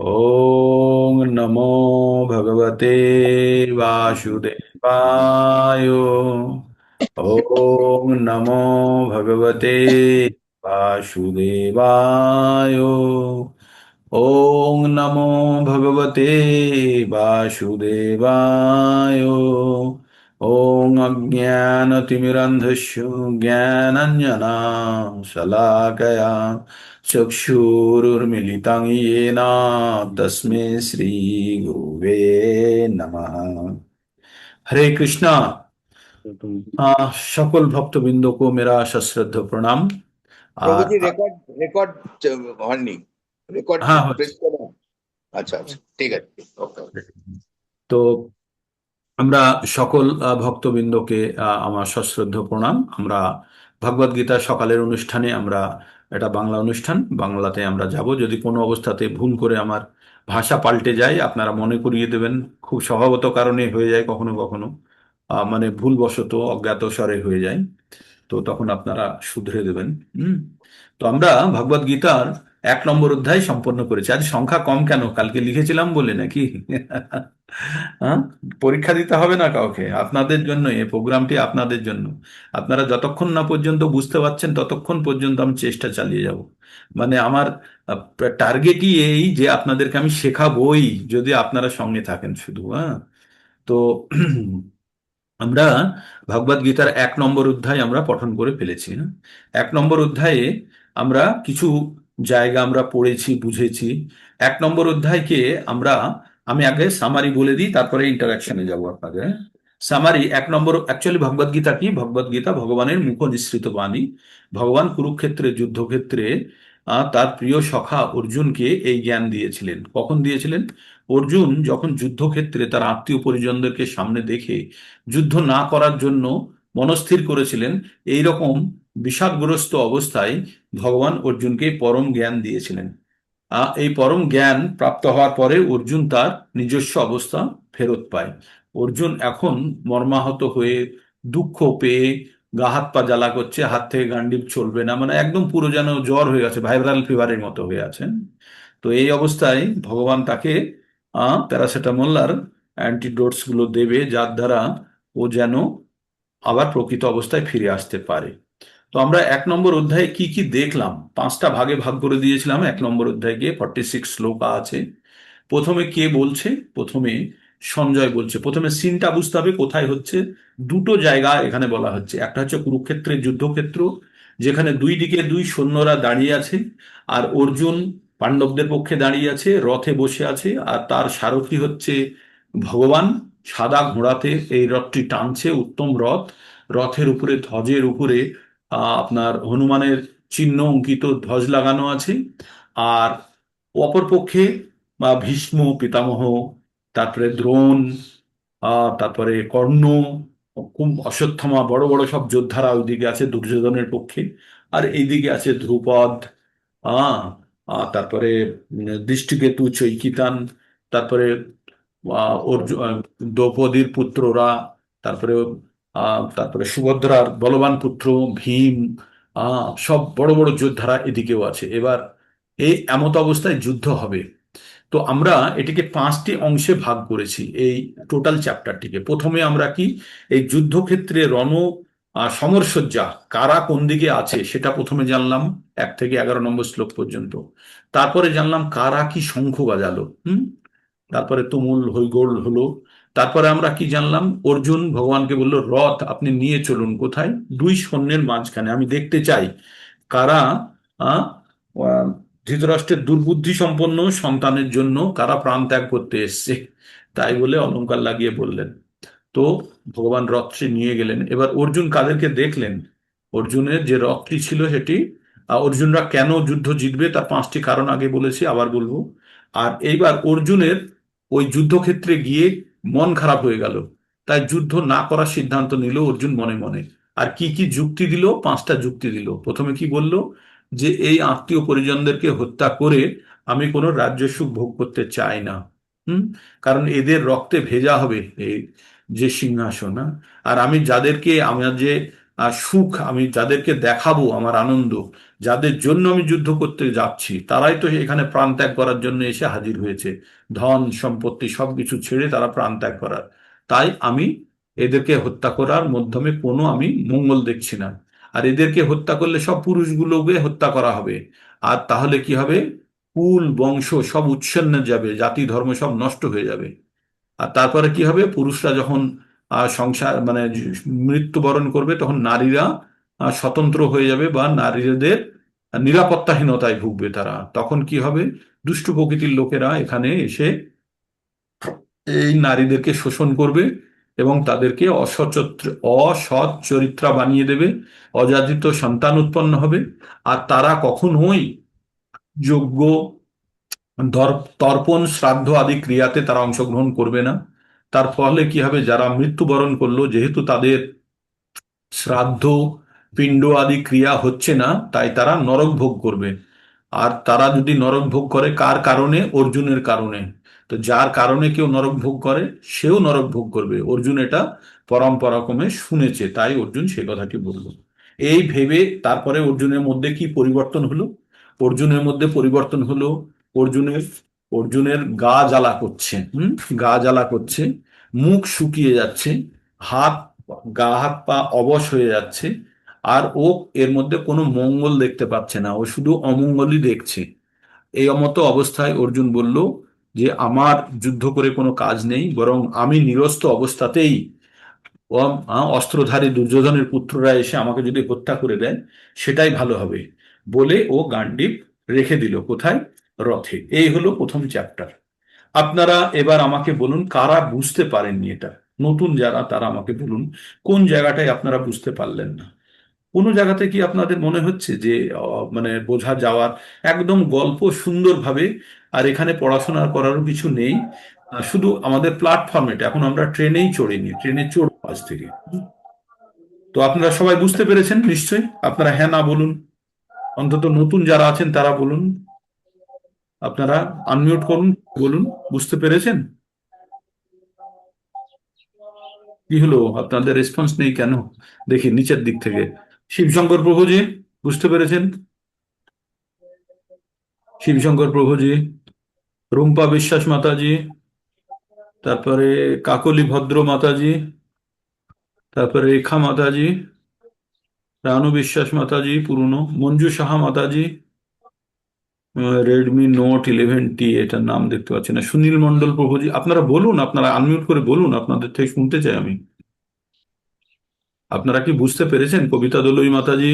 ओम नमो भगवते वासुदेवाय। ओम नमो भगवते वासुदेवाय। ओम नमो भगवते वासुदेवाय। ओम अज्ञानतिमिरन्धस्य ज्ञानाञ्जनां शलाकया चक्षुरुर्मिलितं येन तस्मै श्रीगुरुवे नमः। हरे कृष्णा। সকল ভক্তবৃন্দকে मेरा सश्रद्ध प्रणाम। প্রভু আর জি রেকর্ড রেকর্ড হয়নি, রেকর্ড হ্যাঁ হচ্ছে। প্রেস করো। আচ্ছা আচ্ছা, ঠিক আছে, ওকে ওকে। তো আমরা সকল ভক্তবৃন্দকে আমার সশ্রদ্ধ প্রণাম। আমরা ভগবদ গীতার সকালের অনুষ্ঠানে আমরা, এটা বাংলা অনুষ্ঠান, বাংলাতে আমরা যাব। যদি কোনো অবস্থাতে ভুল করে আমার ভাষা পাল্টে যায় আপনারা মনে করিয়ে দেবেন। খুব স্বভাবত কারণে হয়ে যায় কখনো কখনো, মানে ভুলবশত অজ্ঞাত স্বরে হয়ে যায়। তো তখন আপনারা শুধরে দেবেন। হুম। তো আমরা ভগবদ গীতার 1 নম্বর অধ্যায় সম্পন্ন করেছি। আজ সংখ্যা কম কেন? কালকে লিখেছিলাম বলে নাকি? হ্যাঁ। পরীক্ষা দিতে হবে না কাউকে, আপনাদের জন্য এই প্রোগ্রামটি, আপনাদের জন্য। আপনারা যতক্ষণ না পর্যন্ত বুঝতে পারছেন ততক্ষণ পর্যন্ত আমি চেষ্টা চালিয়ে যাব। মানে আমার টার্গেটই এই যে আপনাদেরকে আমি শেখাবই, যদি আপনারা সঙ্গে থাকেন শুধু। হ্যাঁ। তো আমরা ভগবদ গীতার 1 নম্বর অধ্যায় আমরা পঠন করে ফেলেছি, হ্যাঁ? 1 নম্বর অধ্যায়ে আমরা কিছু জায়গা আমরা পড়েছি, বুঝেছি। 1 নম্বর অধ্যায়কে আমরা, আমি আগে সামারি বলে দিই, তারপরে ইন্টারাকশনে যাব আপনাদের। সামারি 1 নম্বর, অ্যাকচুয়ালি ভগবদ গীতা কি? ভগবদ গীতা ভগবানের মুখ নিঃসৃত বাণী। ভগবান কুরুক্ষেত্রে যুদ্ধক্ষেত্রে তার প্রিয় সখা অর্জুনকে এই জ্ঞান দিয়েছিলেন। কখন দিয়েছিলেন? অর্জুন যখন যুদ্ধক্ষেত্রে তার আত্মীয় পরিজনদেরকে সামনে দেখে যুদ্ধ না করার জন্য মনস্থির করেছিলেন, এই রকম বিষাদগ্রস্ত অবস্থায় ভগবান অর্জুনকে পরম জ্ঞান দিয়েছিলেন। এই পরম জ্ঞান প্রাপ্ত হওয়ার পরে অর্জুন তার নিজস্ব অবস্থা ফেরত পায়। অর্জুন এখন মর্মাহত হয়ে, দুঃখ পেয়ে, গা হাত পা জ্বালা করছে, হাত থেকে গান্ডিব চলবে না, মানে একদম পুরো যেন জ্বর হয়ে গেছে, ভাইরাল ফিভারের মতো হয়ে আছেন। তো এই অবস্থায় ভগবান তাকে প্যারাসিটামল আর অ্যান্টিডোটস গুলো দেবে, যার দ্বারা ও যেন আবার প্রকৃত অবস্থায় ফিরে আসতে পারে। তো আমরা 1 নম্বর অধ্যায়ে কি কি দেখলাম? 5টা ভাগে ভাগ করে দিয়েছিলাম। 1 নম্বর অধ্যায়ে গিয়ে 46 শ্লোকা আছে। প্রথমে কে বলছে? প্রথমে সঞ্জয় বলছে। প্রথমে সিনটা বুঝতে হবে কোথায় হচ্ছে। দুটো জায়গা এখানে বলা হচ্ছে। একটা হচ্ছে কুরুক্ষেত্রের যুদ্ধক্ষেত্র, যেখানে দুই দিকে দুই সৈন্যরা দাঁড়িয়ে আছে, আর অর্জুন পাণ্ডবদের পক্ষে দাঁড়িয়ে আছে, রথে বসে আছে, আর তার সারথি হচ্ছে ভগবান। সাদা ঘোড়াতে এই রথটি টানছে, উত্তম রথ। রথের উপরে, ধ্বজের উপরে আপনার হনুমানের চিহ্ন অঙ্কিত ধ্বজ লাগানো আছে। আর অপরপক্ষে ভীষ্ম পিতামহ, তারপরে দ্রোণ, তারপরে কর্ণ, অশ্বত্থামা, বড় বড় সব যোদ্ধারা ওইদিকে আছে দুর্যোধনের পক্ষে। আর এইদিকে আছে ধ্রুপদ, আহ তারপরে দৃষ্টিকেতু, চৈকিতান, তারপরে দ্রৌপদীর পুত্ররা, তারপরে তারপরে সুভদ্রার বলবান পুত্র ভীম, সব বড় বড় যোদ্ধারা এদিকেও আছে। এবার এই এমত অবস্থায় যুদ্ধ হবে। তো আমরা এটিকে 5টি অংশে ভাগ করেছি এই টোটাল চ্যাপ্টারটিকে। প্রথমে আমরা কি, এই যুদ্ধক্ষেত্রে সমরসজ্জা কারা কোন দিকে আছে সেটা প্রথমে জানলাম, 1 থেকে 11 নম্বর শ্লোক পর্যন্ত। তারপরে জানলাম কারা কি শঙ্খ বাজালো। তারপরে তুমুল হইগোল হলো। তারপরে আমরা কি জানলাম? অর্জুন ভগবানকে বলল, রথ আপনি নিয়ে চলুন। কোথায়? দুই সৈন্যের মাঝখানে। আমি দেখতে চাই কারা আহ, আহ, ধৃতরাষ্ট্রের দুর্বুদ্ধি সম্পন্ন সন্তানের জন্য কারা প্রাণ ত্যাগ করতে এসছে। তাই বলে অলংকার লাগিয়ে বললেন। তো ভগবান রথটি নিয়ে গেলেন। এবার অর্জুন কাদেরকে দেখলেন? অর্জুনের যে রথটি ছিল সেটি, অর্জুনরা কেন যুদ্ধ জিতবে তার 5টি কারণ আগে বলেছি, আবার বলবো। আর এইবার অর্জুনের ওই যুদ্ধক্ষেত্রে গিয়ে মন খারাপ হয়ে গেল, তাই যুদ্ধ না করার সিদ্ধান্ত নিল অর্জুন মনে মনে। আর কি কি যুক্তি দিল? 5টা যুক্তি দিল। প্রথমে কি বলল? যে এই আত্মীয় পরিজনদেরকে হত্যা করে আমি কোনো রাজ্য সুখ ভোগ করতে চাই না। হুম। কারণ এদের রক্তে ভেজা হবে এই যে সিংহাসন, হ্যাঁ? আর আমি যাদেরকে, আমার যে সুখ আমি যাদেরকে দেখাবো, আমার আনন্দ, যাদের জন্য আমি যুদ্ধ করতে যাচ্ছি, তারাই তো এখানে প্রাণ ত্যাগ করার জন্য এসে হাজির হয়েছে। ধন সম্পত্তি সবকিছু ছেড়ে তারা প্রাণ ত্যাগ করার। তাই আমি এদেরকে হত্যা করার মাধ্যমে কোনো আমি মঙ্গল দেখছি না। আর এদেরকে হত্যা করলে সব পুরুষগুলোকে হত্যা করা হবে। আর তাহলে কি হবে? কুল বংশ সব উচ্ছন্নে যাবে, জাতি ধর্ম সব নষ্ট হয়ে যাবে। আর তারপরে কি হবে? পুরুষরা যখন সংসার মানে মৃত্যুবরণ করবে, তখন নারীরা স্বতন্ত্র হয়ে যাবে, বা নারীদের নিরাপত্তাহীনতায় ভুগবে তারা। তখন কি হবে? দুষ্ট প্রকৃতির লোকেরা এখানে এসে এই নারীদেরকে শোষণ করবে এবং তাদেরকে অসৎ চরিত্রা বানিয়ে দেবে। অযাচিত সন্তান উৎপন্ন হবে। আর তারা কখনোই যোগ্য তর্পণ শ্রাদ্ধ আদি ক্রিয়াতে তারা অংশগ্রহণ করবে না। তার ফলে কি হবে? যারা মৃত্যুবরণ করলো, যেহেতু তাদের শ্রাদ্ধ পিণ্ড আদি ক্রিয়া হচ্ছে না, তাই তারা নরক ভোগ করবে। আর তারা যদি নরক ভোগ করে কার কারণে? অর্জুনের কারণে। তো যার কারণে কেউ নরক ভোগ করে, সেও নরক ভোগ করবে। অর্জুন এটা পরম্পরাক্রমে শুনেছে, তাই অর্জুন সে কথাটি বলল। এই ভেবে তারপরে অর্জুনের মধ্যে কি পরিবর্তন হলো? অর্জুনের মধ্যে পরিবর্তন হলো, অর্জুনের অর্জুনের গা জ্বালা করছে। গা জ্বালা করছে, মুখ শুকিয়ে যাচ্ছে, হাত হাত পা অবশ হয়ে যাচ্ছে। আর ও এর মধ্যে কোনো মঙ্গল দেখতে পাচ্ছে না, ও শুধু অমঙ্গলই দেখছে। এই মতো অবস্থায় অর্জুন বলল যে আমার যুদ্ধ করে কোনো কাজ নেই, বরং আমি নিরস্ত্র অবস্থাতেই ও অস্ত্রধারী দুর্যোধনের পুত্ররা এসে আমাকে যদি হত্যা করে দেয়, সেটাই ভালো হবে। বলে ও গান্ডীব রেখে দিল কোথায়? রথে। এই হলো প্রথম চ্যাপ্টার। আপনারা এবার আমাকে বলুন, কারা বুঝতে পারেননি এটা? নতুন যারা, তারা আমাকে বলুন কোন জায়গাটায় আপনারা বুঝতে পারলেন না। কোনো জায়গাতে কি আপনাদের মনে হচ্ছে যে মানে বোঝা যাওয়ার? একদম গল্প সুন্দরভাবে। আর এখানে পড়াশোনা করারও কিছু নেই। শুধু আমাদের প্ল্যাটফর্মেটা, এখন আমরা ট্রেনেই চড়িনি, ট্রেনে চড়বো আজ থেকে। তো আপনারা সবাই বুঝতে পেরেছেন নিশ্চয়ই? আপনারা হ্যাঁ না বলুন, অন্তত নতুন যারা আছেন তারা বলুন। আপনারা আনমিউট করুন, বলুন বুঝতে পেরেছেন। কি হলো, আপনাদের রেসপন্স নেই কেন? দেখি নিচের দিক থেকে। শিবশঙ্কর প্রভুজি, বুঝতে পেরেছেন? শিবশঙ্কর প্রভুজি, রুম্পা বিশ্বাস মাতাজি, তারপরে কাকলি ভদ্র মাতাজি, তারপরে রেখা মাতাজি, রানু বিশ্বাস মাতাজি পুরনো, মঞ্জু সাহা মাতাজি, রেডমি নোট 11T, এটার নাম দেখতে পাচ্ছি না, সুনীল মন্ডল প্রভুজি। আপনারা বলুন, আপনারা আনমিউট করে বলুন, আপনাদের থেকে শুনতে চাই আমি। আপনারা কি বুঝতে পেরেছেন? কবিতা দলুই মাতাজি,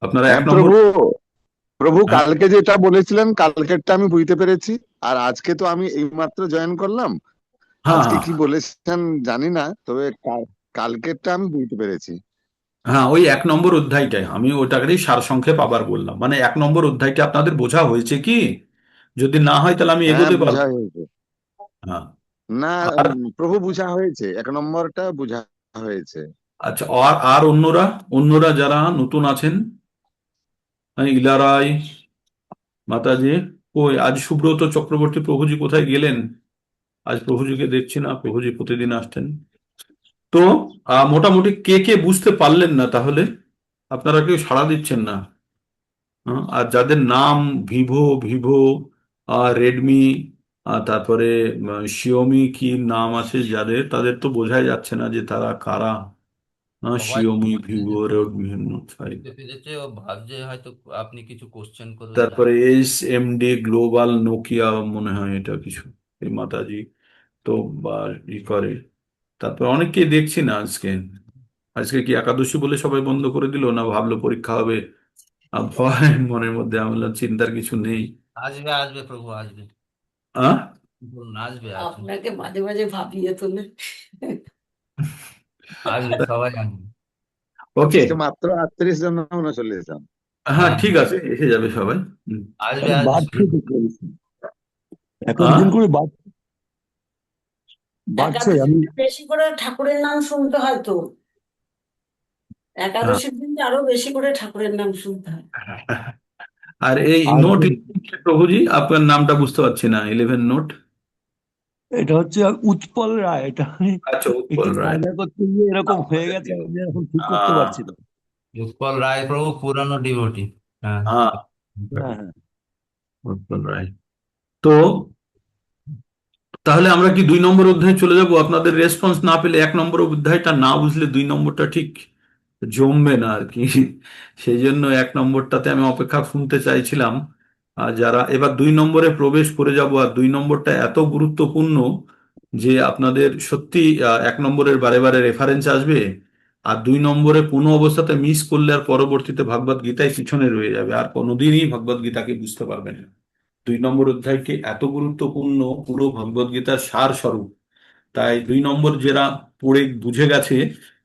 আপনারা এক হ্যাঁ নম্বর। প্রভু, প্রভু হ্যাঁ, কালকে যেটা বলেছিলেন কালকেরটা আমি বুঝতে পেরেছি। আর আজকে তো আমি এইমাত্র জয়েন করলাম। হ্যাঁ, আজকে হ্যাঁ। কি বলেছেন জানি না, তবে কালকেরটা আমি বুঝতে পেরেছি। হ্যাঁ, ওই 1 নম্বর অধ্যায়টাই আমি ওটাকেই সারসংক্ষেপ আবার বললাম। মানে 1 নম্বর অধ্যায়টা আপনাদের বোঝা হয়েছে কি? যদি না হয় তাহলে আমি হ্যাঁ এগোতে বুঝা পারবো। হয়েছে। হ্যাঁ। না, আর প্রভু বুঝা হয়েছে, 1 নম্বরটা বুঝা হয়েছে। আচ্ছা, আর আর অন্যরা, অন্যরা যারা নতুন আছেন, ইলারাই মাতাজি, ওই আজ সুব্রত চক্রবর্তী প্রভুজি কোথায় গেলেন? আজ প্রভুজিকে দেখছি না, প্রভুজি প্রতিদিন আসতেন। তো মোটামুটি কে কে বুঝতে পারলেন না তাহলে? আপনারা কেউ সাড়া দিচ্ছেন না। আর যাদের নাম ভিভো, ভিভো, রেডমি, তারপরে শিওমি, কি নাম আছে যাদের, তাদের তো বোঝাই যাচ্ছে না যে তারা কারা। সবাই শিওমি, বুঝতে ভিভো, রেডমি নোট 5। বুঝতে পেরেছে, ও ভাবছে হয়তো আপনি কিছু কোশ্চেন করলে তারপরে জানতে। SMD গ্লোবাল নোকিয়া, মনে হয় এটা কিছু, এই মাতাজি তো বা ই করে। তারপর অনেককেই দেখছি না আজকে। আজকে কি একাদশী বলে সবাই বন্ধ করে দিল, না ভাবলো পরীক্ষা হবে? ভয় মনের মধ্যে, আমি বললাম চিন্তার কিছু নেই। আসবে আসবে প্রভু আসবে, আহ বলুন আসবে আসবে আপনাকে মাঝে মাঝে ভাবিয়ে তোলে। আসবে, সবাই আসবে। ওকে। আজকে মাত্র 38 জন, 39 জন। হ্যাঁ, হ্যাঁ ঠিক আছে, এসে যাবে সবাই। হুম। আসবে আরে আসবে। বাড়ছে তো চলছে, এক আহ একদিন করে বাড়ছে। আমি একাদশীতে বেশি করে ঠাকুরের নাম শুনতে হয় তো, হ্যাঁ। একাদশীর দিন আরো বেশি করে ঠাকুরের নাম শুনতে হয়। আর এই নোট আজকে 11 প্রভুজি, আপনার নামটা বুঝতে পারছি না, 11 নোট। এটা হচ্ছে উৎপল রায়। এটা আমি আচ্ছা, উৎপল একটু রায়। কায়দা করতে গিয়ে এরকম হয়ে আমাদের গেছে, team। আমি এখন ঠিক করতে আহ, পারছি না। উৎপল রায় প্রভু পুরানো ডিভোটি। হ্যাঁ। হ্যাঁ, হ্যাঁ, হ্যাঁ। উৎপল রায়। তো তাহলে আমরা কি 2 নম্বর অধ্যায়ে চলে যাব? আপনাদের রেসপন্স না পেলে 1 নম্বর অধ্যায়টা না বুঝলে 2 নম্বরটা ঠিক জমবে না আর কি। সেই জন্য 1 নম্বরটাতে আমি অপেক্ষা শুনতে চাইছিলাম। আর যারা এবার 2 নম্বরে প্রবেশ করে যাব, আর 2 নম্বরটা এত গুরুত্বপূর্ণ যে আপনাদের সত্যি 1 নম্বরের বারে বারে রেফারেন্স আসবে। আর 2 নম্বরে কোনো অবস্থাতে মিস করলে আর পরবর্তীতে ভগবদ গীতায় পিছনে রয়ে যাবে, আর কোনোদিনই ভগবদ গীতাকে বুঝতে পারবেন না। 2 নম্বর অধ্যায়টি এত গুরুত্বপূর্ণ, পুরো ভগবদ গীতার সার স্বরূপ। তাই 2 নম্বর যারা পড়ে বুঝে গেছে,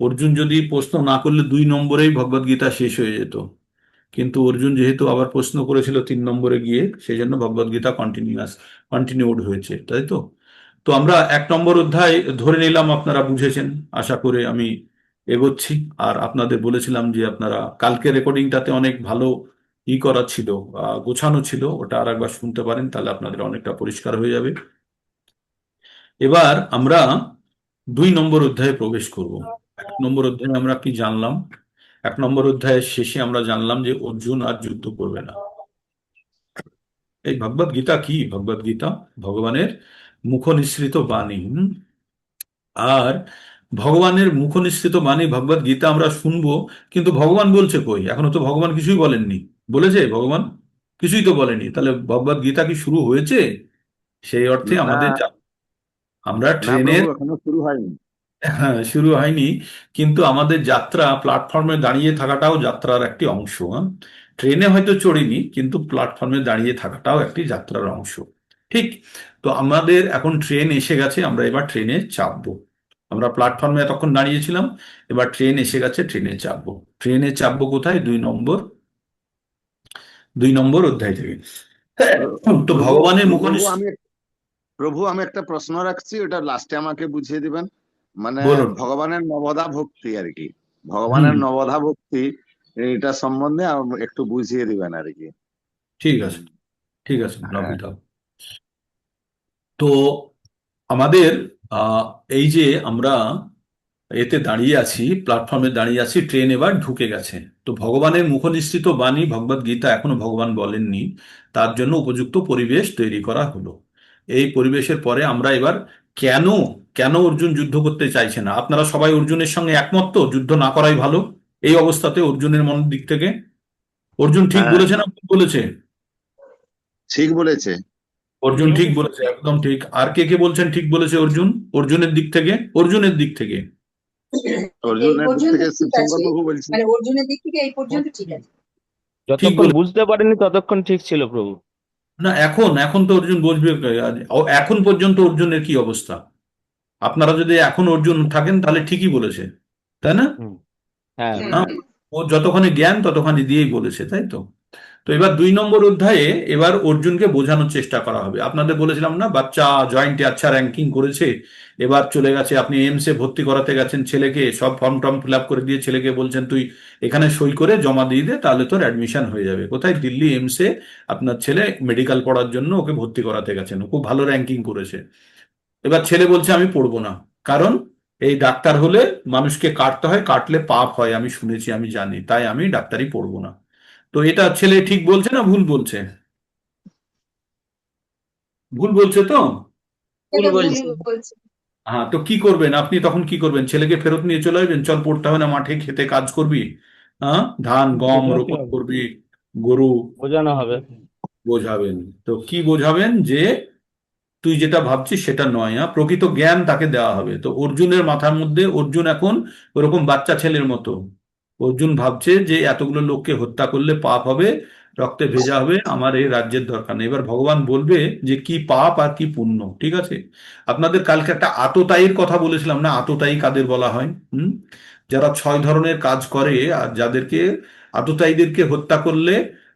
অর্জুন যদি প্রশ্ন না করলে 2 নম্বরেই ভগবদ গীতা শেষ হয়ে যেত। কিন্তু অর্জুন যেহেতু আবার প্রশ্ন করেছিল 3 নম্বরে গিয়ে, সেই জন্য ভগবদ গীতা কন্টিনিউড হয়েছে, তাই তো। তো আমরা 1 নম্বর অধ্যায় ধরে নিলাম আপনারা বুঝেছেন, আশা করে আমি এগোচ্ছি। আর আপনাদের বলেছিলাম যে আপনারা কালকে রেকর্ডিংটাতে অনেক ভালো করা ছিল, গোছানো ছিল, ওটা আর একবার শুনতে পারেন, তাহলে আপনাদের অনেকটা পরিষ্কার হয়ে যাবে। এবার আমরা 2 নম্বর অধ্যায়ে প্রবেশ করব। 1 নম্বর অধ্যায়ে আমরা কি জানলাম? 1 নম্বর অধ্যায়ের শেষে আমরা জানলাম যে অর্জুন আর যুদ্ধ করবে না। এই ভগবদ গীতা কি? ভগবদ গীতা ভগবানের মুখ নিঃসৃত বাণী। আর ভগবানের মুখ নিঃসৃত বাণী ভগবদ গীতা আমরা শুনবো, কিন্তু ভগবান বলছে কই? এখনো তো ভগবান কিছুই বলেননি। বলেছে ভগবান? কিছুই তো বলেনি। তাহলে ভগবদ গীতা কি শুরু হয়েছে? সেই অর্থে না, আমাদের আমরা না প্রভু, ট্রেনের, এখনো শুরু হয়নি। হ্যাঁ, শুরু হয়নি, কিন্তু আমাদের যাত্রা প্ল্যাটফর্মে দাঁড়িয়ে থাকাটাও যাত্রার একটি অংশ। হ্যাঁ, ট্রেনে হয়তো চড়িনি, কিন্তু প্ল্যাটফর্মে দাঁড়িয়ে থাকাটাও একটি যাত্রার অংশ। ঠিক। তো আমাদের এখন ট্রেন এসে গেছে, আমরা এবার ট্রেনে চাপবো। আমরা প্ল্যাটফর্মে এতক্ষণ দাঁড়িয়েছিলাম, এবার ট্রেন এসে গেছে, ট্রেনে চাপবো। ট্রেনে চাপবো কোথায়? 2 নম্বর অধ্যায় থেকে। তো প্রভু ভগবানের প্রভু মুখনিসৃত। আমি প্রভু আমি একটা প্রশ্ন রাখছি, ওটা লাস্টে আমাকে বুঝিয়ে দিবেন। মানে বলুন। ভগবানের নবদা ভক্তি আর কি, হুম। ভগবানের নবদা ভক্তি, এটা সম্বন্ধে একটু বুঝিয়ে দিবেন আর কি। ঠিক আছে, ঠিক আছে, হ্যাঁ। নবিতা। তো আমাদের আহ, এই যে আমরা এতে দাঁড়িয়ে আছি, প্ল্যাটফর্মে দাঁড়িয়ে আছি, ট্রেন এবার ঢুকে গেছে। তো ভগবানের মুখনিসৃত বাণী ভগবদ গীতা এখনো ভগবান বলেননি, তার জন্য উপযুক্ত পরিবেশ তৈরি করা হলো। এই পরিবেশের পরে আমরা এবার কেন কেন অর্জুন যুদ্ধ করতে চাইছে না? আপনারা সবাই অর্জুনের সঙ্গে একমত তো যুদ্ধ না করাই ভালো এই অবস্থাতে, অর্জুনের মনের দিক থেকে? অর্জুন ঠিক হ্যাঁ, বলেছে না ভুল বলেছে? ঠিক বলেছে। অর্জুন ঠিক বলেছে, একদম ঠিক। আর কে কে বলছেন ঠিক বলেছে অর্জুন? অর্জুনের দিক থেকে, অর্জুনের দিক থেকে এই অর্জুনের দিক পর্যন্ত থেকে ঠিক শিবশঙ্কর আছে, প্রভু বলছে। মানে অর্জুনের দিক থেকে এই পর্যন্ত ঠিক আছে। ঠিক যতক্ষণ বলে। বুঝতে পারেনি ততক্ষণ ঠিক ছিল প্রভু। না, এখন এখন তো অর্জুন বসবে। এখন পর্যন্ত অর্জুনের কি অবস্থা? আপনারা যদি এখন অর্জুন থাকেন তাহলে ঠিকই বলেছে, তাই না? হুম। হ্যাঁ। না, ও যতখানি জ্ঞান ততখানি দিয়েই বলেছে, তাই তো। তো এবার 2 নম্বর অধ্যায়ে এবার অর্জুনকে বোঝানোর চেষ্টা করা হবে। আপনাদের বলেছিলাম না, বাচ্চা জয়েন্টে আচ্ছা র্যাঙ্কিং করেছে, এবার চলে গেছে, আপনি এমসে ভর্তি করাতে গেছেন ছেলেকে, সব ফর্ম টর্ম ফিল আপ করে দিয়ে ছেলেকে বলছেন তুই এখানে সই করে জমা দিয়ে দে, তাহলে তোর অ্যাডমিশন হয়ে যাবে। কোথায়? দিল্লি এমসে আপনার ছেলে মেডিকেল পড়ার জন্য ওকে ভর্তি করাতে গেছেন, ও খুব ভালো র্যাঙ্কিং করেছে। এবার ছেলে বলছে আমি পড়বো না, কারণ এই ডাক্তার হলে মানুষকে কাটতে হয়, কাটলে পাপ হয়, আমি শুনেছি, আমি জানি, তাই আমি ডাক্তারি পড়বো না। তো এটা ছেলে ঠিক বলছে না ভুল বলছে? ভুল বলছে তো? এটা ভুলই বলছে। হ্যাঁ, তো কি করবেন আপনি তখন? কি করবেন? ছেলেকে ফেরত নিয়ে চলে আসবেন, চল পড়তে হবে না, মাঠে খেতে কাজ করবি, হ্যাঁ, ধান গম বোঝাতে রোপণ হবে, করবি, গরু। বোঝানো হবে। বোঝাবেন। তো কি বোঝাবেন? যে তুই যেটা ভাবছিস সেটা নয়, হ্যাঁ, প্রকৃত জ্ঞান তাকে দেওয়া হবে। তো অর্জুনের মাথার মধ্যে, অর্জুন এখন ওরকম বাচ্চা ছেলের মতো। অর্জুন ভাবছে যে এতগুলো লোককে হত্যা করলে পাপ হবে, রক্তে ভেজা হবে, আমার এই রাজ্যের দরকার নেই। এবার ভগবান বলবে যে কি পাপ আর কি পুণ্য। ঠিক আছে। আপনাদের কালকে একটা আততায়ীর কথা বলেছিলাম না? আততায়ী কাদের বলা হয়? যারা 6 ধরনের কাজ করে, আর যাদেরকে, আততায়ীদেরকে হত্যা করলে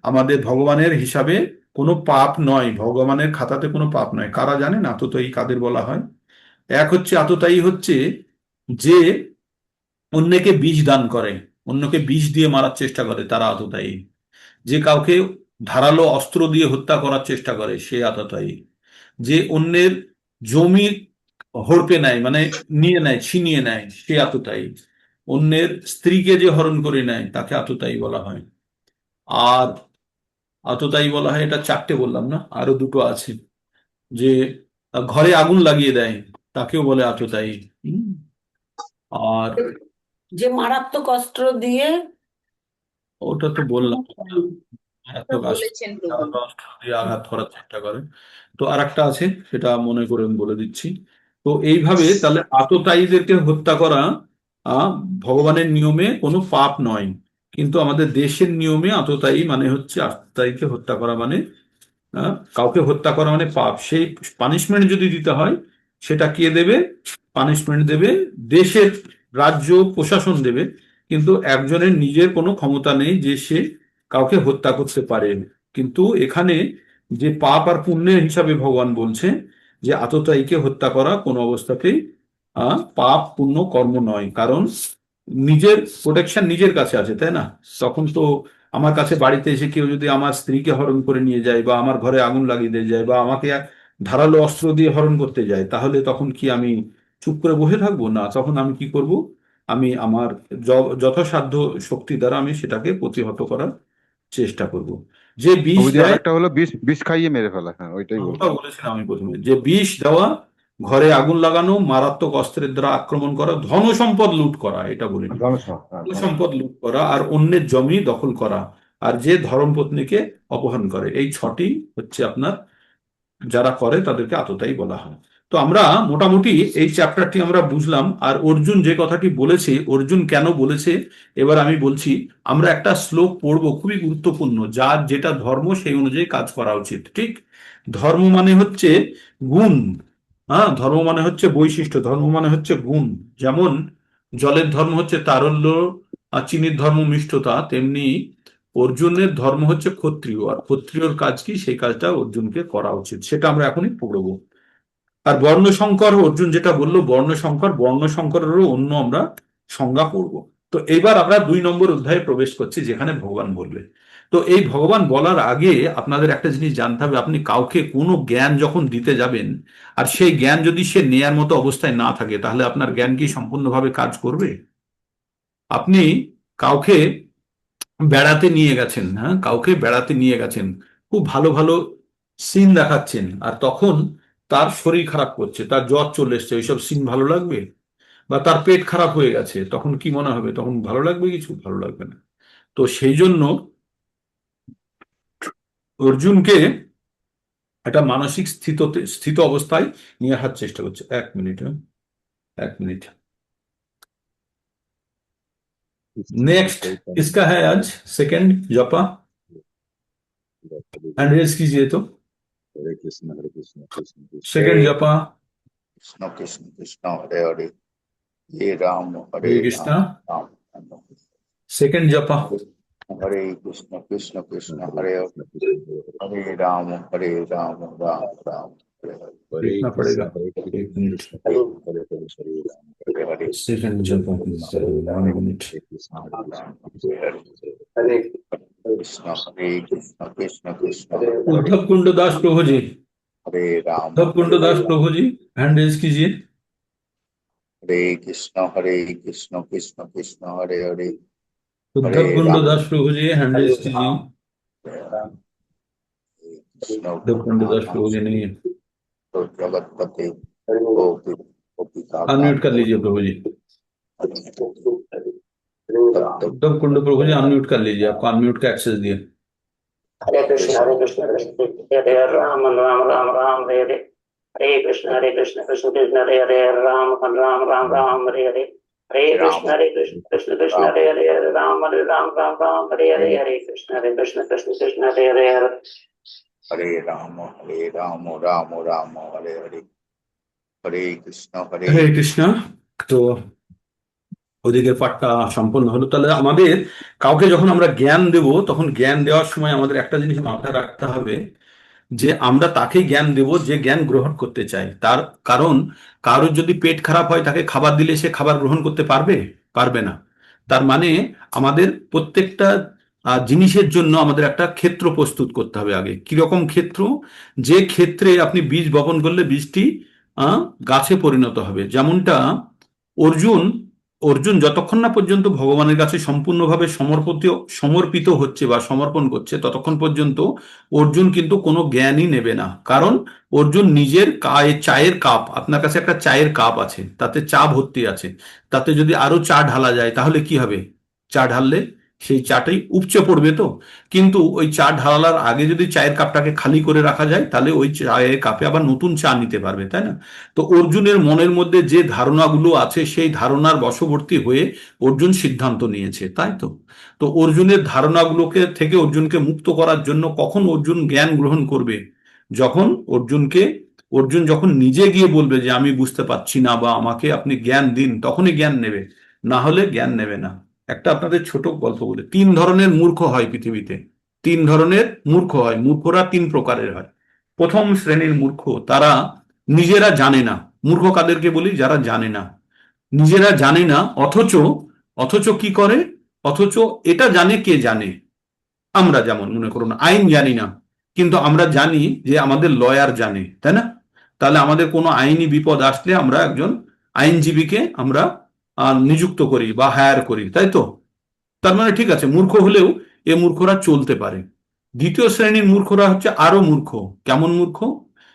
আমাদের ভগবানের হিসাবে কোনো পাপ নয়, ভগবানের খাতাতে কোনো পাপ নয়। কারা জানেন আততায়ী কাদের বলা হয়? এক হচ্ছে, আততায়ী হচ্ছে যে অন্যকে বিষ দান করে, অন্যকে বিষ দিয়ে মারার চেষ্টা করে, তারা আততায়ী। যে কাউকে ধারালো অস্ত্র দিয়ে হত্যা করার চেষ্টা করে, সে আততায়ী। যে অন্যের জমি হড়পে নেয়, মানে নিয়ে নেয়, ছিনিয়ে নেয়, সে আততায়ী। অন্যের স্ত্রীকে যে হরণ করে নেয় তাকে আততায়ী বলা হয়। আর আততায়ী বলা হয়, এটা চারটে বললাম না, আরো দুটো আছে। যে ঘরে আগুন লাগিয়ে দেয় তাকেও বলে আততায়ী। হুম। আর যে মারাত্মক অস্ত্র দিয়ে ওটা তো বললাম, মারাত্মক বলেছেন প্রভু। অস্ত্র দিয়ে আঘাত করার চেষ্টা করে। তো আর একটা আছে, সেটা মনে করে আমি বলে দিচ্ছি। তো এইভাবে তাহলে আততায়ীদেরকে হত্যা করা আহ ভগবানের নিয়মে কোনো পাপ নয়, কিন্তু আমাদের দেশের নিয়মে আততায়ী মানে হচ্ছে, আততায়ীকে হত্যা করা মানে কাউকে হত্যা করা মানে পাপ। সেই পানিশমেন্ট যদি দিতে হয়, সেটা কে দেবে? পানিশমেন্ট দেবে দেশের, রাজ্য প্রশাসন দেবে। কিন্তু একজনের নিজের কোনো ক্ষমতা নেই যে সে কাউকে হত্যা করতে পারে। কিন্তু এখানে যে পাপ আর পুণ্যের হিসাবে ভগবান বলছে যে আততায়ীকে হত্যা করা কোনো অবস্থাতেই পাপ পুণ্য কর্ম নয়, কারণ নিজের প্রোটেকশন নিজের কাছে আছে, তাই না? তখন তো আমার কাছে বাড়িতে এসে কেউ যদি আমার স্ত্রীকে হরণ করে নিয়ে যায়, বা আমার ঘরে আগুন লাগিয়ে দিয়ে যায়, বা আমাকে ধারালো অস্ত্র দিয়ে হরণ করতে যায়, তাহলে তখন কি আমি চুপ করে বসে থাকবো? না, তখন আমি কি করব? আমি আমার যথাসাধ্য শক্তি দ্বারা আমি সেটাকে প্রতিহত করার চেষ্টা করব। যে বিষ প্রভুজি, দেয়, আরেকটা হলো বিষ বিষ খাইয়ে মেরে ফেলা, হ্যাঁ ওইটাই ওটা বলছিলাম। বলেছিলাম আমি প্রথমে, যে বিষ দেওয়া, ঘরে আগুন লাগানো, মারাত্মক অস্ত্রের দ্বারা আক্রমণ করা, ধন সম্পদ লুট করা, এটা বলিনি, ধন সম্পদ লুট করা, আর অন্যের জমি দখল করা, আর যে ধর্মপত্নীকে অপহরণ করে, এই ছটি হচ্ছে আপনার, যারা করে তাদেরকে আততায়ী বলা হয়। তো আমরা মোটামুটি এই চ্যাপ্টারটি আমরা বুঝলাম। আর অর্জুন যে কথাটি বলেছে, অর্জুন কেন বলেছে এবার আমি বলছি। আমরা একটা শ্লোক পড়বো, খুবই গুরুত্বপূর্ণ, যার যেটা ধর্ম সেই অনুযায়ী কাজ করা উচিত, ঠিক? ধর্ম মানে হচ্ছে গুণ। হ্যাঁ, ধর্ম মানে হচ্ছে বৈশিষ্ট্য, ধর্ম মানে হচ্ছে গুণ। যেমন জলের ধর্ম হচ্ছে তারল্য, আর চিনির ধর্ম মিষ্টতা, তেমনি অর্জুনের ধর্ম হচ্ছে ক্ষত্রিয়, আর ক্ষত্রিয়র কাজ কি, সেই কাজটা অর্জুনকে করা উচিত, সেটা আমরা এখনই পড়বো। আর বর্ণসংকর, অর্জুন যেটা বললো বর্ণসংকর, বর্ণসংকরেরও অন্য আমরা সংজ্ঞা পড়বো। তো এবার আমরা 2 নম্বর অধ্যায়ে প্রবেশ করছি, যেখানে ভগবান বলবে। তো এই ভগবান বলার আগে আপনাদের একটা জিনিস জানতে হবে, আপনি কাউকে কোনো জ্ঞান যখন দিতে যাবেন, আর সেই জ্ঞান যদি সে নেয়ার মতো অবস্থায় না থাকে, তাহলে আপনার জ্ঞান কি সম্পূর্ণভাবে কাজ করবে? আপনি কাউকে বেড়াতে নিয়ে গেছেন, হ্যাঁ, কাউকে বেড়াতে নিয়ে গেছেন, খুব ভালো ভালো সিন দেখাচ্ছেন, আর তখন তার শরীর খারাপ করছে, তার জ্বর চলে এসছে, ওইসব সিন ভালো লাগবে? বা তার পেট খারাপ হয়ে গেছে, তখন কি মনে হবে? তখন ভালো লাগবে? কিছু ভালো লাগবে না। তো সেই জন্য অর্জুনকে একটা মানসিক স্থিত অবস্থায় নিয়ে আসার চেষ্টা করছে। 1 মিনিট, হ্যাঁ, 1 মিনিট। नेक्स्ट किसका है आज? सेकंड जपा, हैंड रेज कीजिए तो। हरे कृष्ण कृष्ण कृष्ण। सेकंड जपा, कृष्ण कृष्ण कृष्ण हरे हरे, ये राम हरे हरे कृष्णा। राम राम राम सेकंड जपा, हरे कृष्ण कृष्ण कृष्ण हरे हरे, हरे राम राम राम हरे हरे, देखना पड़ेगा। 1 मिनट, हरे हरे सेकंड जपा, 1 मिनट। हरे कृष्ण कृष्ण कृष्ण उद्धव कुंड दास प्रभु जी, हरे राम उद्धव कुंड दास प्रभु जी, हैंड रेज कीजिए। हरे कृष्ण कृष्ण कृष्ण हरे हरे, उद्धव कुंड दास प्रभु जी, हैंड रेज कीजिए। उद्धव कुंड दास प्रभु जी नहीं है, तो जगतपते अनम्यूट कर लीजिए प्रभु जी। उद्धव कुंड प्रभु जी अनम्यूट कर लीजिए, आपको अनम्यूट का एक्सेस दिया। हरे कृष्ण कृष्ण हरे राम राम राम राम हरे हरे, हरे कृष्ण कृष्ण कृष्ण हरे हरे, राम राम राम राम हरे हरे, हरे कृष्ण कृष्ण कृष्ण हरे हरे, राम राम राम हरे हरे, हरे कृष्ण कृष्ण कृष्ण हरे हरे, हरे राम राम राम हरे हरे, हरे कृष्ण হরে কৃষ্ণ। তো ওদিকের পাঠটা সম্পূর্ণ হলো। তাহলে আমাদের কাউকে যখন আমরা জ্ঞান দেব, তখন জ্ঞান দেওয়ার সময় আমাদের একটা জিনিস মাথায় রাখতে হবে, যে আমরা তাকে জ্ঞান দেব যে জ্ঞান গ্রহণ করতে চাই। তার কারণ, কারোর যদি পেট খারাপ হয়, তাকে খাবার দিলে সে খাবার গ্রহণ করতে পারবে? পারবে না। তার মানে আমাদের প্রত্যেকটা জিনিসের জন্য আমাদের একটা ক্ষেত্র প্রস্তুত করতে হবে আগে। কিরকম ক্ষেত্র? যে ক্ষেত্রে আপনি বীজ বপন করলে বীজটি গাছে পরিণত হবে। যেমনটা অর্জুন অর্জুন যতক্ষণ না পর্যন্ত ভগবানের কাছে সম্পূর্ণভাবে সমর্পিত হচ্ছে বা সমর্পণ করছে, ততক্ষণ পর্যন্ত অর্জুন কিন্তু কোনো জ্ঞানই নেবে না। কারণ অর্জুন নিজের চায়ের কাপ, আপনার কাছে একটা চায়ের কাপ আছে, তাতে চা ভর্তি আছে, তাতে যদি আরো চা ঢালা যায় তাহলে কি হবে? চা ঢাললে সেই চাটাই উপচে পড়বে তো। কিন্তু ওই চা ঢালার আগে যদি চায়ের কাপটাকে খালি করে রাখা যায়, তাহলে ওই চায়ের কাপে আবার নতুন চা নিতে পারবে, তাই না? তো অর্জুনের মনের মধ্যে যে ধারণাগুলো আছে, সেই ধারণার বশবর্তী হয়ে অর্জুন সিদ্ধান্ত নিয়েছে, তাই তো। তো অর্জুনের ধারণাগুলোকে থেকে অর্জুনকে মুক্ত করার জন্য কখন অর্জুন জ্ঞান গ্রহণ করবে? যখন অর্জুন যখন নিজে গিয়ে বলবে যে আমি বুঝতে পারছি না, বা আমাকে আপনি জ্ঞান দিন, তখনই জ্ঞান নেবে, না হলে জ্ঞান নেবে না। একটা আপনাদের ছোট গল্প বলে, 3 ধরনের মূর্খ হয় পৃথিবীতে। 3 ধরনের মূর্খ হয়। মূর্খরা 3 প্রকারের হয়। প্রথম শ্রেণীর মূর্খ, তারা নিজেরা জানে না। মূর্খ কাদেরকে বলি? যারা জানে না, নিজেরা জানে না, অথচ কি করে? অথচ এটা জানে, কে জানে? আমরা, যেমন মনে করুন আইন জানি না, কিন্তু আমরা জানি যে আমাদের লয়ার জানে, তাই না? তাহলে আমাদের কোনো আইনি বিপদ আসলে আমরা একজন আইনজীবীকে আমরা নিযুক্ত করি বা হায়ার করি, তাই তো। তার মানে ঠিক আছে, মূর্খ হলেও এ মূর্খরা চলতে পারে। দ্বিতীয় শ্রেণীর মূর্খরা হচ্ছে আরো মূর্খ। কেমন মূর্খ?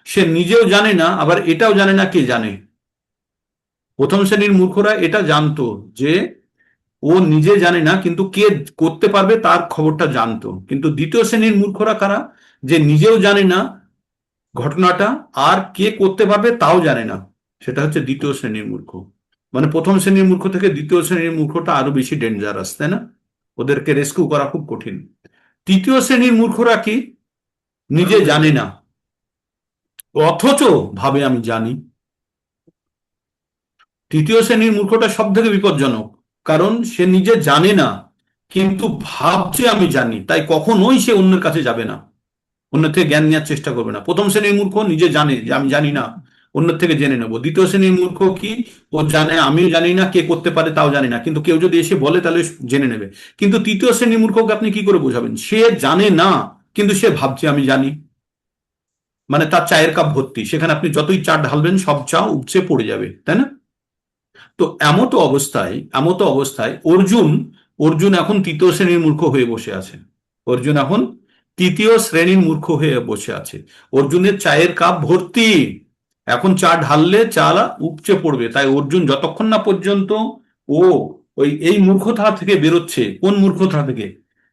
সে নিজেও জানে না, আবার এটাও জানে না, কে জানে? প্রথম শ্রেণীর মূর্খরা এটা জানতো যে ও নিজে জানে না, কিন্তু কে করতে পারবে তার খবরটা জানতো। কিন্তু দ্বিতীয় শ্রেণীর মূর্খরা কারা? যে নিজেও জানে না ঘটনাটা, আর কে করতে পারবে তাও জানে না। সেটা হচ্ছে দ্বিতীয় শ্রেণীর মূর্খ। মানে প্রথম শ্রেণীর মূর্খ থেকে দ্বিতীয় শ্রেণীর মূর্খটা আরো বেশি ডেঞ্জারাস, তাই না? ওদেরকে রেস্কিউ করা খুব কঠিন। তৃতীয় শ্রেণীর মূর্খরা কি? নিজে জানে না, অথচ ভাবে আমি জানি। তৃতীয় শ্রেণীর মূর্খটা সব থেকে বিপজ্জনক, কারণ সে নিজে জানে না, কিন্তু ভাবছে আমি জানি, তাই কখনোই সে অন্যের কাছে যাবে না, অন্যের থেকে জ্ঞান নেওয়ার চেষ্টা করবে না। প্রথম শ্রেণীর মূর্খ নিজে জানে যে আমি জানি না, অন্যের থেকে জেনে নেবো। দ্বিতীয় শ্রেণীর মূর্খ কি? ও জানে আমিও জানি না, কে করতে পারে তাও জানি না, কিন্তু কেউ যদি এসে বলে তাহলে জেনে নেবে। কিন্তু তৃতীয় শ্রেণীর মূর্খকে আপনি কি করে বোঝাবেন? সে জানে না, কিন্তু সে ভাবছে আমি জানি। মানে তার চায়ের কাপ ভর্তি, সেখানে আপনি যতই চা ঢালবেন সব চা উপচে পড়ে যাবে, তাই না? তো এমতো অবস্থায় অর্জুন এখন তৃতীয় শ্রেণীর মূর্খ হয়ে বসে আছে। অর্জুন এখন তৃতীয় শ্রেণীর মূর্খ হয়ে বসে আছে। অর্জুনের চায়ের কাপ ভর্তি, এখন চা ঢাললে চা উপচে পড়বে। তাই অর্জুন যতক্ষণ না পর্যন্ত এই মূর্খতা থেকে বেরোচ্ছে। কোন মূর্খতা থেকে?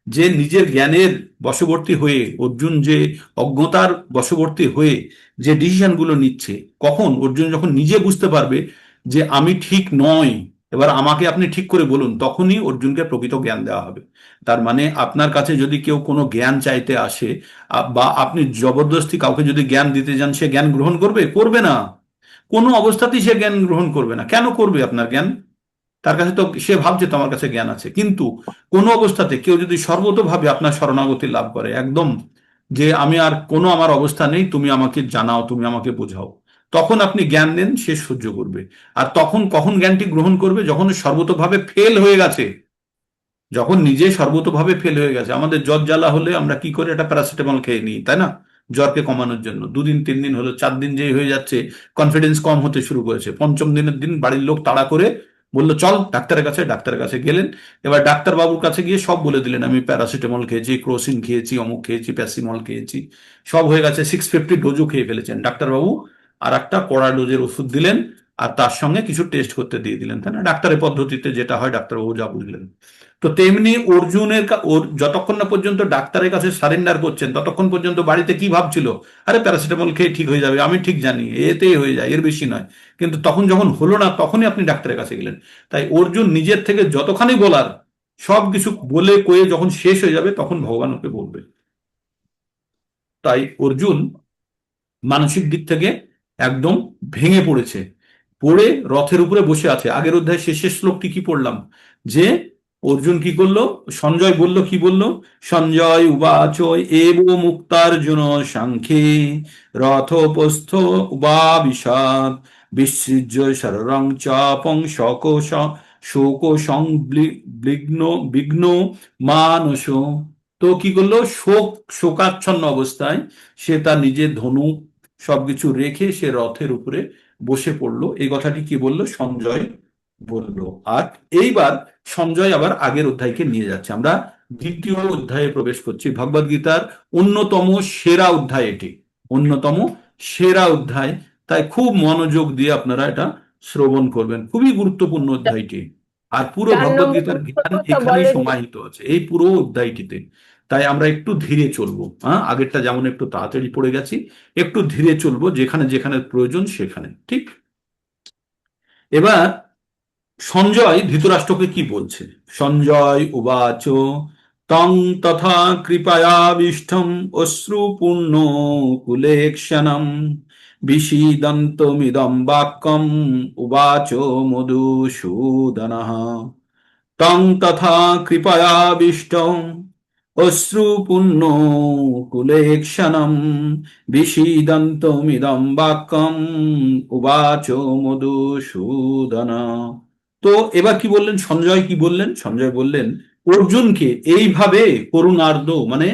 যে নিজের জ্ঞানের বশবর্তী হয়ে, অর্জুন যে অজ্ঞতার বশবর্তী হয়ে যে ডিসিশনগুলো নিচ্ছে, কখন অর্জুন যখন নিজে বুঝতে পারবে যে আমি ঠিক নই, এবার আমাকে আপনি ঠিক করে বলুন, তখনই অর্জুনকে প্রকৃত জ্ঞান দেওয়া হবে। তার মানে আপনার কাছে যদি কেউ কোনো জ্ঞান চাইতে আসে, বা আপনি জবরদস্তি কাউকে যদি জ্ঞান দিতে যান, সে জ্ঞান গ্রহণ করবে না। কোনো অবস্থাতেই সে জ্ঞান গ্রহণ করবে না। কেন করবে আপনার জ্ঞান? তার কাছে তো, সে ভাবছে তোমার কাছে জ্ঞান আছে। কিন্তু কোনো অবস্থাতে কেউ যদি সর্বতোভাবে আপনার শরণাগতি লাভ করে, একদম যে আমি আর কোনো আমার অবস্থা নেই, তুমি আমাকে জানাও, তুমি আমাকে বোঝাও, তখন আপনি জ্ঞান দেন, সে সহ্য করবে। আর তখন কখন জ্ঞানটি গ্রহণ করবে? যখন সর্বতোভাবে ফেল হয়ে গেছে, যখন নিজে সর্বতোভাবে ফেল হয়ে গেছে। আমাদের জ্বর জ্বালা হলে আমরা কি করি? একটা প্যারাসিটামল খেয়ে নিই, তাই না? জ্বরকে কমানোর জন্য। 2 দিন 3 দিন হলো, 4 দিন যেই হয়ে যাচ্ছে, কনফিডেন্স কম হতে শুরু করেছে। পঞ্চম দিনের দিন বাড়ির লোক তাড়া করে বললো চল ডাক্তারের কাছে গেলেন। এবার ডাক্তার বাবুর কাছে গিয়ে সব বলে দিলেন, আমি প্যারাসিটামল খেয়েছি, ক্রোসিন খেয়েছি, অমুক খেয়েছি, প্যাসিমল খেয়েছি, সব হয়ে গেছে। 650 ডোজও খেয়ে ফেলেছেন। ডাক্তারবাবু আর একটা কড়া ডোজের ওষুধ দিলেন, আর তার সঙ্গে কিছু টেস্ট করতে দিয়ে দিলেন, তাই না? ডাক্তারের পদ্ধতিতে যেটা হয়, ডাক্তারবাবু যা বুঝলেন। তো তেমনি যতক্ষণ না পর্যন্ত ডাক্তারের কাছে সারেন্ডার করছেন, ততক্ষণ পর্যন্ত বাড়িতে কি ভাবছিল? আরে প্যারাসিটামল খেয়ে ঠিক হয়ে যাবে, আমি ঠিক জানি, এতেই হয়ে যায়, এর বেশি নয়। কিন্তু তখন যখন হলো না, তখনই আপনি ডাক্তারের কাছে গেলেন। তাই অর্জুন নিজের থেকে যতখানি বলার, সবকিছু বলে কয়ে যখন শেষ হয়ে যাবে, তখন ভগবান ওকে বলবে। তাই অর্জুন মানসিক দিক থেকে একদম ভেঙে পড়েছে, পড়ে রথের উপরে বসে আছে। আগের অধ্যায় শেষের শ্লোকটি কি পড়লাম? যে অর্জুন কি করলো? সঞ্জয় বলল, কি বলল? সঞ্জয় উবাচ এব মুক্তার্জুন সাংখ্যে রথোপস্থ উবাবিশাৎ বিসৃজ্য শররং চাপং শোক বিঘ্ন মানস। তো কি করলো? শোকাচ্ছন্ন অবস্থায় সে তার নিজের ধনুক সবকিছু রেখে সে রথের উপরে বসে পড়লো, এই কথাটি কি বললো? সঞ্জয় বললো। আর এইবার সঞ্জয় আবার আগের অধ্যায়কে নিয়ে যাচ্ছে। আমরা দ্বিতীয় অধ্যায়ে প্রবেশ করছি। ভগবদ গীতার অন্যতম সেরা অধ্যায় এটি, অন্যতম সেরা অধ্যায়। তাই খুব মনোযোগ দিয়ে আপনারা এটা শ্রবণ করবেন, খুবই গুরুত্বপূর্ণ অধ্যায়টি। আর পুরো 4 ভগবদ নম্বর গীতার জ্ঞান কথা এখানেই বলেন। সমাহিত আছে, এই পুরো অধ্যায়টিতে। তাই আমরা একটু ধীরে চলবো। হ্যাঁ, আগেরটা যেমন একটু তাড়াতাড়ি পড়ে গেছি, একটু ধীরে চলবো, যেখানে যেখানে প্রয়োজন সেখানে, ঠিক? এবার সঞ্জয় ধৃতরাষ্ট্রকে কি বলছে? সঞ্জয় উবাচ তং তথা কৃপয়াবিষ্টম অশ্রুপূর্ণ কুলেক্ষণম বিষীদন্তমিদম বাক্যম উবাচ মধুসূদনঃ। তং তথা কৃপয়াবিষ্টম অশ্রুপূর্ণ কুলেক্ষণম বিষীদন্তমিদম বাক্যম উবাচ মধুসূদন। তো এবার কি বললেন সঞ্জয়? কি বললেন সঞ্জয়? বললেন অর্জুনকে এইভাবে করুণার্দ্র মানে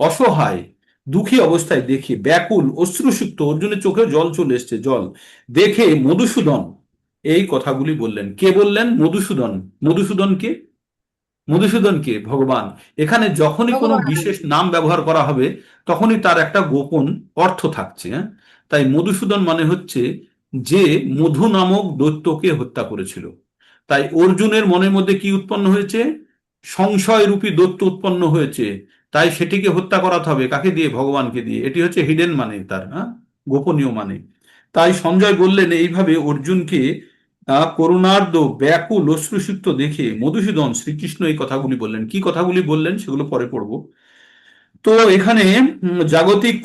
অসহায় দুঃখী অবস্থায় দেখে, ব্যাকুল অশ্রুসিক্ত, অর্জুনের চোখে জল চলে এসছে, জল দেখে মধুসূদন এই কথাগুলি বললেন। কে বললেন? মধুসূদন। মধুসূদনকে, মধুসূদনকে ভগবান। এখানে যখনই কোনো ভগবান। বিশেষ নাম ব্যবহার করা হবে তখনই তার একটা গোপন অর্থ থাকছে। হ্যাঁ, তাই মধুসূদন মানে হচ্ছে যে মধু নামক দৈত্যকে হত্যা করেছিল। তাই অর্জুনের মনের মধ্যে কি উৎপন্ন হয়েছে? সংশয় রূপী দৈত্য উৎপন্ন হয়েছে। তাই সেটিকে হত্যা করাতে হবে। কাকে দিয়ে? ভগবানকে দিয়ে। এটি হচ্ছে হিডেন মানে, তার গোপনীয় মানে। তাই সঞ্জয় বললেন এইভাবে অর্জুনকে করুণার্দ্র ব্যাকুল অশ্রুসিক্ত দেখে মধুসূদন শ্রীকৃষ্ণ এই কথাগুলি বললেন। কি কথাগুলি বললেন সেগুলো পরে পড়বো। তো এখানে জাগতিক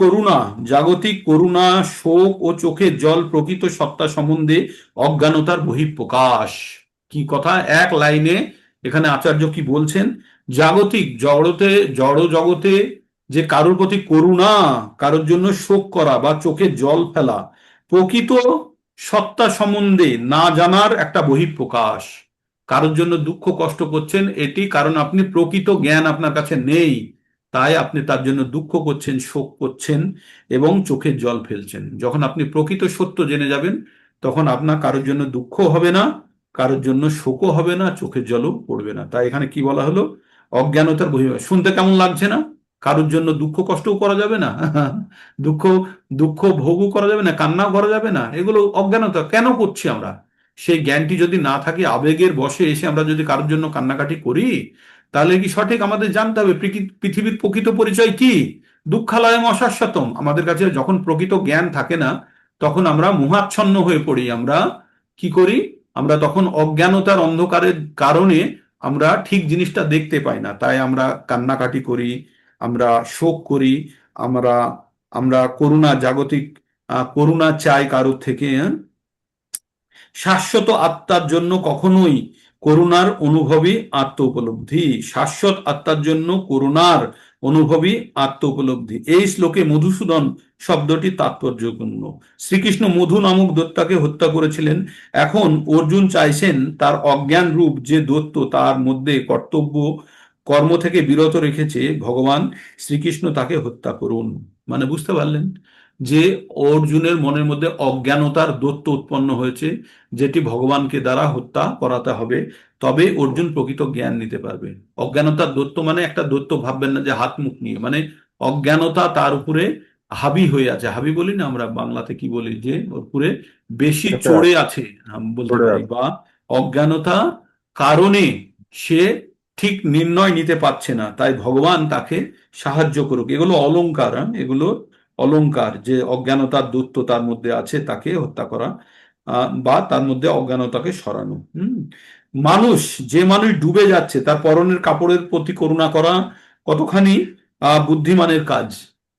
করুণা, শোক ও চোখের জল প্রকৃত সত্তা সম্বন্ধে অজ্ঞানতার বহিঃপ্রকাশ। কি কথা? এক লাইনে এখানে আচার্য কি বলছেন? জাগতিক জড় জগতে যে কারোর প্রতি করুণা, কারোর জন্য শোক করা বা চোখের জল ফেলা, প্রকৃত সত্তা সম্বন্ধে না জানার একটা বহিঃপ্রকাশ। কারোর জন্য দুঃখ কষ্ট করছেন, এটি কারণ আপনি প্রকৃত জ্ঞান আপনার কাছে নেই, তাই আপনি তার জন্য দুঃখ করছেন, শোক করছেন এবং চোখের জল ফেলছেন। যখন আপনি প্রকৃত সত্য জেনে যাবেন তখন আপনার কারোর জন্য দুঃখ হবে না, কারোর জন্য শোকও হবে না, চোখের জলও পড়বে না। তাই এখানে কি বলা হলো? অজ্ঞানতার বহিঃপ্রকাশ। শুনতে কেমন লাগছে না? কারোর জন্য দুঃখ কষ্টও করা যাবে না, দুঃখ দুঃখ ভোগও করা যাবে না, কান্নাও করা যাবে না। এগুলো অজ্ঞানতা। কেন করছি আমরা? সেই জ্ঞানটি যদি না থাকে, আবেগের বশে এসে আমরা যদি কারোর জন্য কান্নাকাটি করি, তাহলে কি সঠিক? আমাদের জানতে হবে পৃথিবীর প্রকৃত পরিচয় কি। দুঃখালয়ম অশাশ্বতম। আমাদের কাছে যখন প্রকৃত জ্ঞান থাকে না তখন আমরা মোহাচ্ছন্ন হয়ে পড়ি। আমরা কি করি? আমরা তখন অজ্ঞানতার অন্ধকারের কারণে আমরা ঠিক জিনিসটা দেখতে পাই না। তাই আমরা কান্নাকাটি করি, আমরা শোক করি, আমরা আমরা জাগতিক করুণা চাই কারোর থেকে। শাশ্বত আত্মার জন্য কখনোই করুণার অনুভবী আত্ম উপলব্ধি। শাশ্বত আত্মার জন্য করুণার অনুভবী আত্ম উপলব্ধি। এই শ্লোকে মধুসূদন শব্দটি তাৎপর্যপূর্ণ। শ্রীকৃষ্ণ মধু নামক দৈত্যকে হত্যা করেছিলেন। এখন অর্জুন চাইছেন তার অজ্ঞান রূপ যে দৈত্য তার মধ্যে কর্তব্য কর্ম থেকে বিরত রেখেছে, ভগবান শ্রীকৃষ্ণ তাকে হত্যা করুন। মানে বুঝতে পারলেন যে অর্জুনের মনের মধ্যে অজ্ঞানতার দৈত্য উৎপন্ন হয়েছে, যেটি ভগবানকে দ্বারা হত্যা করাতে হবে, তবে অর্জুন প্রকৃত জ্ঞান নিতে পারবে। অজ্ঞানতার দৈত্য মানে একটা দৈত্য ভাববেন না যে হাত মুখ নিয়ে, মানে অজ্ঞানতা তার উপরে হাবি হয়ে আছে। হাবি বলি না আমরা বাংলাতে, কি বলি? যে ওর উপরে বেশি চড়ে আছে বলতে পারি, বা অজ্ঞানতা কারণে সে ঠিক নির্ণয় নিতে পারছে না। তাই ভগবান তাকে সাহায্য করুক। এগুলো অলংকার, এগুলো অলংকার যে অজ্ঞানতার দৈত্য তার মধ্যে আছে তাকে হত্যা করা বা তার মধ্যে অজ্ঞানতাকে সরানো। যে মানুষ ডুবে যাচ্ছে তার পরনের কাপড়ের প্রতি করুণা করা কতখানি বুদ্ধিমানের কাজ।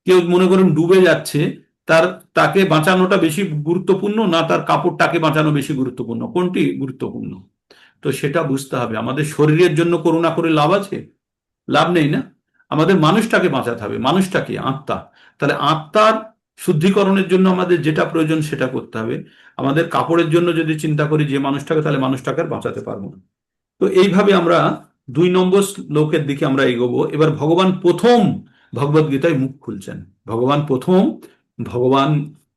কেউ মনে করেন ডুবে যাচ্ছে, তাকে বাঁচানোটা বেশি গুরুত্বপূর্ণ না তার কাপড়টাকে বাঁচানো বেশি গুরুত্বপূর্ণ? কোনটি গুরুত্বপূর্ণ? তো সেটা বুঝতে হবে। আমাদের শরীরের জন্য করুণা করে লাভ আছে? লাভ নেই না। আমাদের মানুষটাকে বাঁচাতে হবে। মানুষটাকে, আত্মা। তাহলে আত্মার শুদ্ধিকরণের জন্য আমাদের যেটা প্রয়োজন সেটা করতে হবে। আমাদের কাপড়ের জন্য যদি চিন্তা করি যে মানুষটাকে, তাহলে মানুষটাকে আর বাঁচাতে পারবো না। তো এইভাবে আমরা 2 নম্বর শ্লোকের দিকে আমরা এগোবো। এবার ভগবান প্রথম ভগবদ গীতায় মুখ খুলছেন। ভগবান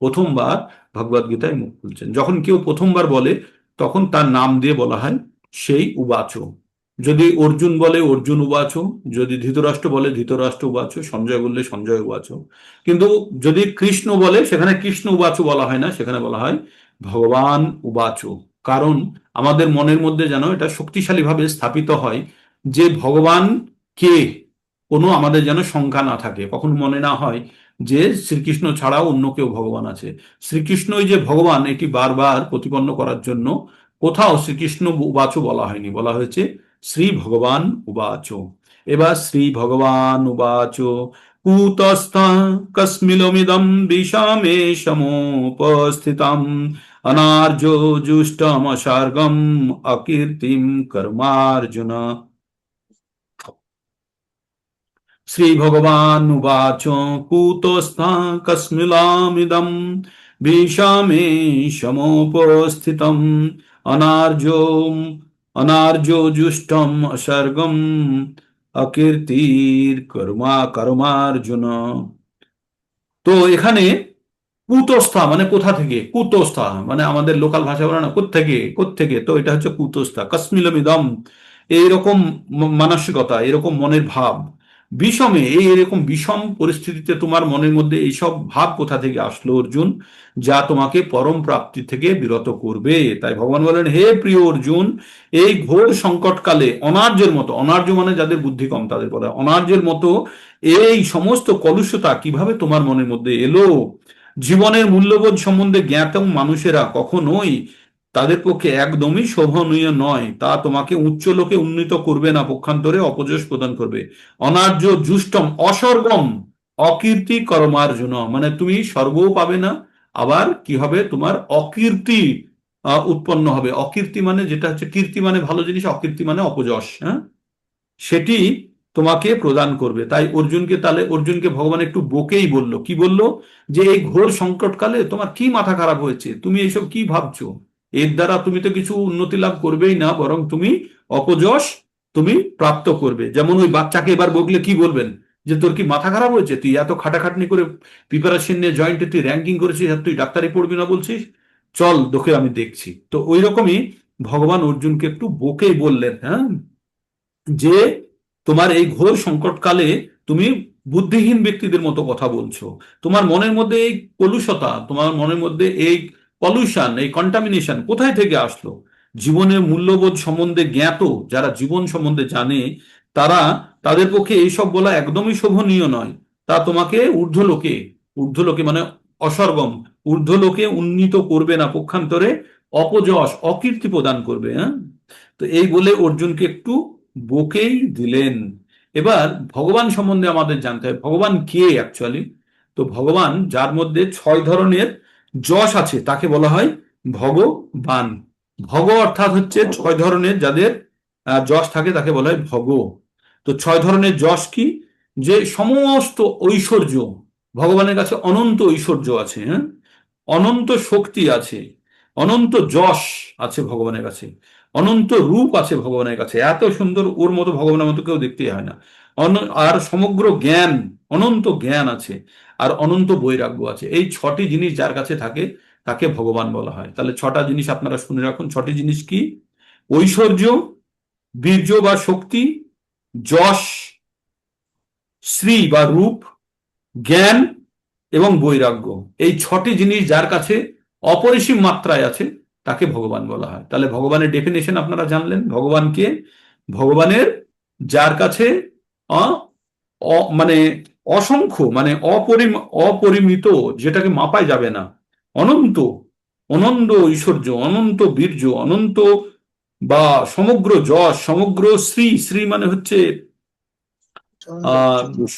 প্রথমবার ভগবদ গীতায় মুখ খুলছেন। যখন কেউ প্রথমবার বলে তখন তার নাম দিয়ে বলা হয় সেই উবাচ। যদি অর্জুন বলে অর্জুন উবাচ, যদি ধৃতরাষ্ট্র বলে ধৃতরাষ্ট্র উবাচ, সঞ্জয় বললে সঞ্জয় উবাচ। কিন্তু যদি কৃষ্ণ বলে সেখানে কৃষ্ণ উবাচ বলা হয় না, সেখানে বলা হয় ভগবান উবাচ। কারণ আমাদের মনের মধ্যে যেন এটা শক্তিশালীভাবে স্থাপিত হয় যে ভগবান কে, কোনো আমাদের যেন শঙ্কা না থাকে, কখনো মনে না হয় যে শ্রীকৃষ্ণ ছাড়াও অন্য কেউ ভগবান আছে। শ্রীকৃষ্ণই যে ভগবান এটি বারবার প্রতিপন্ন করার জন্য কোথাও শ্রীকৃষ্ণ উবাচ বলা হয়নি, বলা হয়েছে শ্রী ভগবান উবাচ। এবার শ্রী ভগবান উবাচ কুতস্থ কস্মিলমিদম বিষামে সমুপস্থিতম অনার্য জুষ্টমসার্গম অকীর্তিম কর্মার্জুন। শ্রী ভগবান উবাচ কুতস্থ কস্মিলামিদম বিষামে সমুপস্থিতম অনার্য জুষ্টম অসর্গম অকীর্তির কর্মার্জুন। তো এখানে কুতস্থা মানে কোথা থেকে, কুতস্থা মানে আমাদের লোকাল ভাষা বলে না কোত্থেকে কোত্থেকে, তো এটা হচ্ছে কুতস্থা। কস্মিলমিদম এইরকম মানসিকতা, এরকম মনের ভাব। বিষমে এরকম বিষম পরিস্থিতিতে তোমার মনের মধ্যে এইসব ভাব কোথা থেকে আসলো অর্জুন, যা তোমাকে পরম প্রাপ্তি থেকে বিরত করবে। তাই ভগবান বলেন, হে প্রিয় অর্জুন, এই ঘোর সংকটকালে অনার্যের মতো, অনার্য মানে যাদের বুদ্ধি কম তাদের বলা হয়, অনার্যের মতো এই সমস্ত কলুষতা কিভাবে তোমার মনের মধ্যে এলো। জীবনের মূল্যবোধ সম্বন্ধে জ্ঞাত মানুষেরা কখনোই তাদের পক্ষে একদমই শোভনীয় নয়, তা তোমাকে উচ্চ লোকে উন্নীত করবে না, পক্ষান্তরে অপযশ প্রদান করবে। অনার্য জুষ্টম অস্বর্গম অকীর্তি কর্মার্জুন, মানে তুমি স্বর্গও পাবে না, আবার কি হবে তোমার অকীর্তি উৎপন্ন হবে। অকীর্তি মানে যেটা হচ্ছে, কীর্তি মানে ভালো জিনিস, অকীর্তি মানে অপযশ, হ্যাঁ, সেটি তোমাকে প্রদান করবে। তাই অর্জুনকে ভগবান একটু বকেই বলল, কি বলল, যে এই ঘোর সংকটকালে তোমার কি মাথা খারাপ হয়েছে, তুমি এইসব কি ভাবছো, এর দ্বারা তুমি তো কিছু উন্নতি লাভ করবেই না, বরং তুমি অপযশ তুমি প্রাপ্ত করবে। যেমন ওই বাচ্চাকে এবার বকলে কি বলবেন, যে তোর কি মাথা খারাপ হয়েছে, তুই এত খাটাখাটনি করে প্রিপারেশন নিয়ে জয়েন্টে তুই র্যাঙ্কিং করেছিস আর তুই ডাক্তারি পড়বি না বলছিস, চল তোকে আমি দেখছি। তো ওই রকমই ভগবান অর্জুনকে একটু বকেই বললেন, হ্যাঁ, যে তোমার এই ঘোর সংকটকালে তুমি বুদ্ধিহীন ব্যক্তিদের মতো কথা বলছো, তোমার মনের মধ্যে এই কলুষতা, তোমার মনের মধ্যে এই পলিউশন, এই কন্টামিনেশন কোথায় থেকে আসলো। জীবনের মূল্যবোধ সম্বন্ধে জ্ঞাত যারা জীবন সম্বন্ধে জানে, তাদের পক্ষে এইসব বলা একদমই শোভনীয় নয়, তা তোমাকে ঊর্ধ্বলোকে মানে অস্বর্গম, ঊর্ধ্বলোকে উন্নীত করবে না, পক্ষান্তরে অপযশ অকীর্তি প্রদান করবে। হ্যাঁ, তো এই বলে অর্জুনকে একটু বকেই দিলেন। এবার ভগবান সম্বন্ধে আমাদের জানতে হবে, ভগবান কে অ্যাকচুয়ালি। তো ভগবান যার মধ্যে 6 ধরনের যশ আছে তাকে বলা হয় ভগবান। ভগ অর্থাৎ হচ্ছে 6 ধরনের যাদের যশ থাকে তাকে বলা হয় ভগ। তো 6 ধরনের যশ কি, যে সমস্ত ঐশ্বর্য ভগবানের কাছে, অনন্ত ঐশ্বর্য আছে, হ্যাঁ, অনন্ত শক্তি আছে, অনন্ত যশ আছে ভগবানের কাছে, অনন্ত রূপ আছে ভগবানের কাছে, এত সুন্দর, ওর মতো ভগবানের মতো কেউ দেখতেই হয় না। আর সমগ্র জ্ঞান, অনন্ত জ্ঞান আছে, আর অনন্ত বৈরাগ্য আছে। এই 6টি জিনিস যার কাছে থাকে তাকে ভগবান বলা হয়। তাহলে 6টা জিনিস আপনারা শুনে রাখুন। 6টি জিনিস কি, ঐশ্বর্য, বীর্য বা শক্তি, যশ, শ্রী বা রূপ, জ্ঞান এবং বৈরাগ্য। এই 6টি জিনিস যার কাছে অপরিসীম মাত্রায় আছে তাকে ভগবান বলা হয়। তাহলে ভগবানের ডেফিনেশন আপনারা জানলেন। ভগবানকে, ভগবানের যার কাছে মানে অসংখ্য, মানে অপরিমিত, যেটাকে মাপাই যাবে না, অনন্ত অনন্ত ঐশ্বর্য, অনন্ত বীর্য, অনন্ত বা সমগ্র যশ, সমগ্র শ্রী মানে হচ্ছে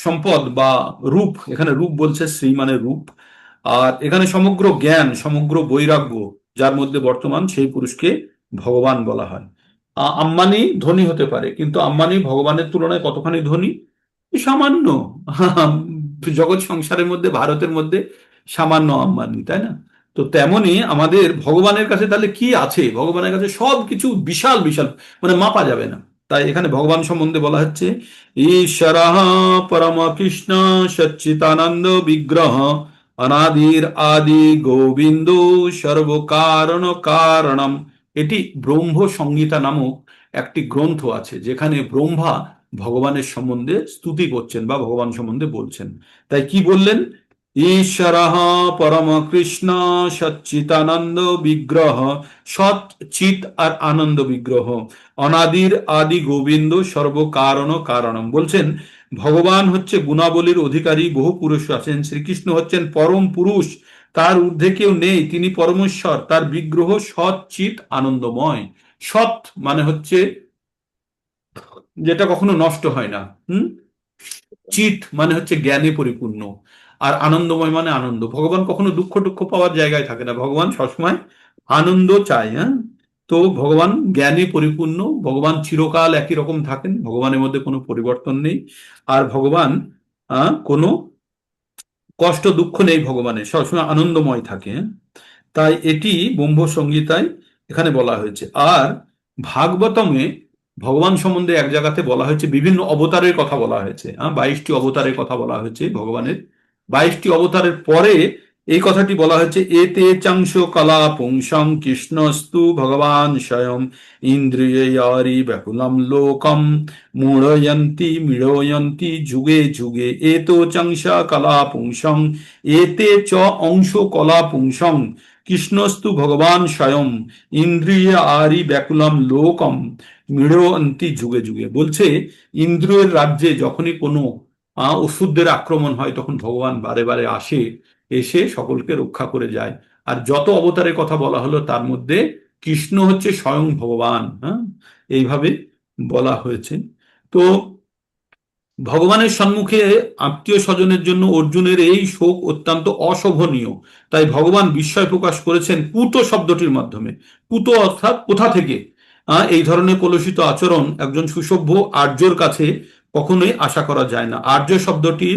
সম্পদ বা রূপ, এখানে রূপ বলছে, শ্রী মানে রূপ, আর এখানে সমগ্র জ্ঞান, সমগ্র বৈরাগ্য যার মধ্যে বর্তমান, সেই পুরুষকে ভগবান বলা হয়। আম্বানি ধনী হতে পারে, কিন্তু আম্বানি ভগবানের তুলনায় কতখানি ধনী, সামান্য। জগৎ সংসারের মধ্যে, ভারতের মধ্যে সামান্য আম্বানি, তাই না? তো তেমনি আমাদের ভগবানের কাছে তাহলে কি আছে, ভগবানের কাছে সবকিছু বিশাল বিশাল, মানে মাপা যাবে না। তাই এখানে ভগবান সম্বন্ধে বলা হচ্ছে ঈশ্বর পরম কৃষ্ণ সচ্চিতানন্দ বিগ্রহ অনাদির আদি গোবিন্দ সর্বকারণ কারণম। এটি ব্রহ্ম সংহিতা নামক একটি গ্রন্থ আছে, যেখানে ব্রহ্মা ভগবানের সম্বন্ধে স্তুতি করছেন বা ভগবান সম্বন্ধে বলছেন। তাই কি বললেন? ঈশ্বর পরম কৃষ্ণ সচ্চিতানন্দ বিগ্রহ, সৎ চিত আর আনন্দ বিগ্রহ, অনাদির আদি গোবিন্দ সর্বকারণ কারণম। বলছেন ভগবান হচ্ছে গুণাবলীর অধিকারী, বহু পুরুষ আছেন। শ্রীকৃষ্ণ হচ্ছেন পরম পুরুষ, তার ঊর্ধ্বে কেউ নেই, তিনি পরমেশ্বর, তার বিগ্রহ সৎ চিত আনন্দময়। সৎ মানে হচ্ছে যেটা কখনো নষ্ট হয় না, চিত মানে হচ্ছে জ্ঞানে পরিপূর্ণ, আর আনন্দময় মানে আনন্দ। ভগবান কখনো দুঃখ টুক্ষ পাওয়ার জায়গায় থাকে না, ভগবান সবসময় আনন্দ চায়। হ্যাঁ, তো ভগবান জ্ঞানে পরিপূর্ণ, ভগবান চিরকাল একই রকম থাকেন, ভগবানের মধ্যে কোনো পরিবর্তন নেই। আর ভগবান কোনো কষ্ট দুঃখ নেই, ভগবানের সবসময় আনন্দময় থাকে। তাই এটি ব্রহ্ম সংহিতায় এখানে বলা হয়েছে। আর ভাগবতমে ভগবান সম্বন্ধে এক জায়গাতে বলা হয়েছে, বিভিন্ন অবতারের কথা বলা হয়েছে। 22টি অবতারের কথা বলা হয়েছে ভগবানের। 22টি অবতারের পরে এই কথাটি বলা হয়েছে, এতে চাংশ কলা পুংসং কৃষ্ণস্তু ভগবান স্বয়ং ইন্দ্রিয়ারি ব্যাকুলম লোকম মূঢ়য়ন্তি যুগে যুগে। এতো চাংসা কলা পুংসং, এতে চ অংশ কলা পুংসং কৃষ্ণস্তু ভগবান স্বয়ং ইন্দ্রিয় আরি ব্যাকুলম লোকম মৃড়ন্তি যুগে যুগে। বলছে ইন্দ্রিয়ের রাজ্যে যখনই কোনো অসুরদের আক্রমণ হয়, তখন ভগবান বারে বারে এসে সকলকে রক্ষা করে যায়। আর যত অবতারের কথা বলা হলো তার মধ্যে কৃষ্ণ হচ্ছে স্বয়ং ভগবান। এইভাবে বলা হয়েছে। তো ভগবানের সম্মুখে আত্মীয় স্বজনের জন্য অর্জুনের এই শোক অত্যন্ত অশোভনীয়। তাই ভগবান বিস্ময় প্রকাশ করেছেন পুত শব্দটির মাধ্যমে। পুত অর্থাৎ কোথা থেকে। এই ধরনের কলুষিত আচরণ একজন সুসভ্য আর্যর কাছে কখনোই আশা করা যায় না। আর্য শব্দটি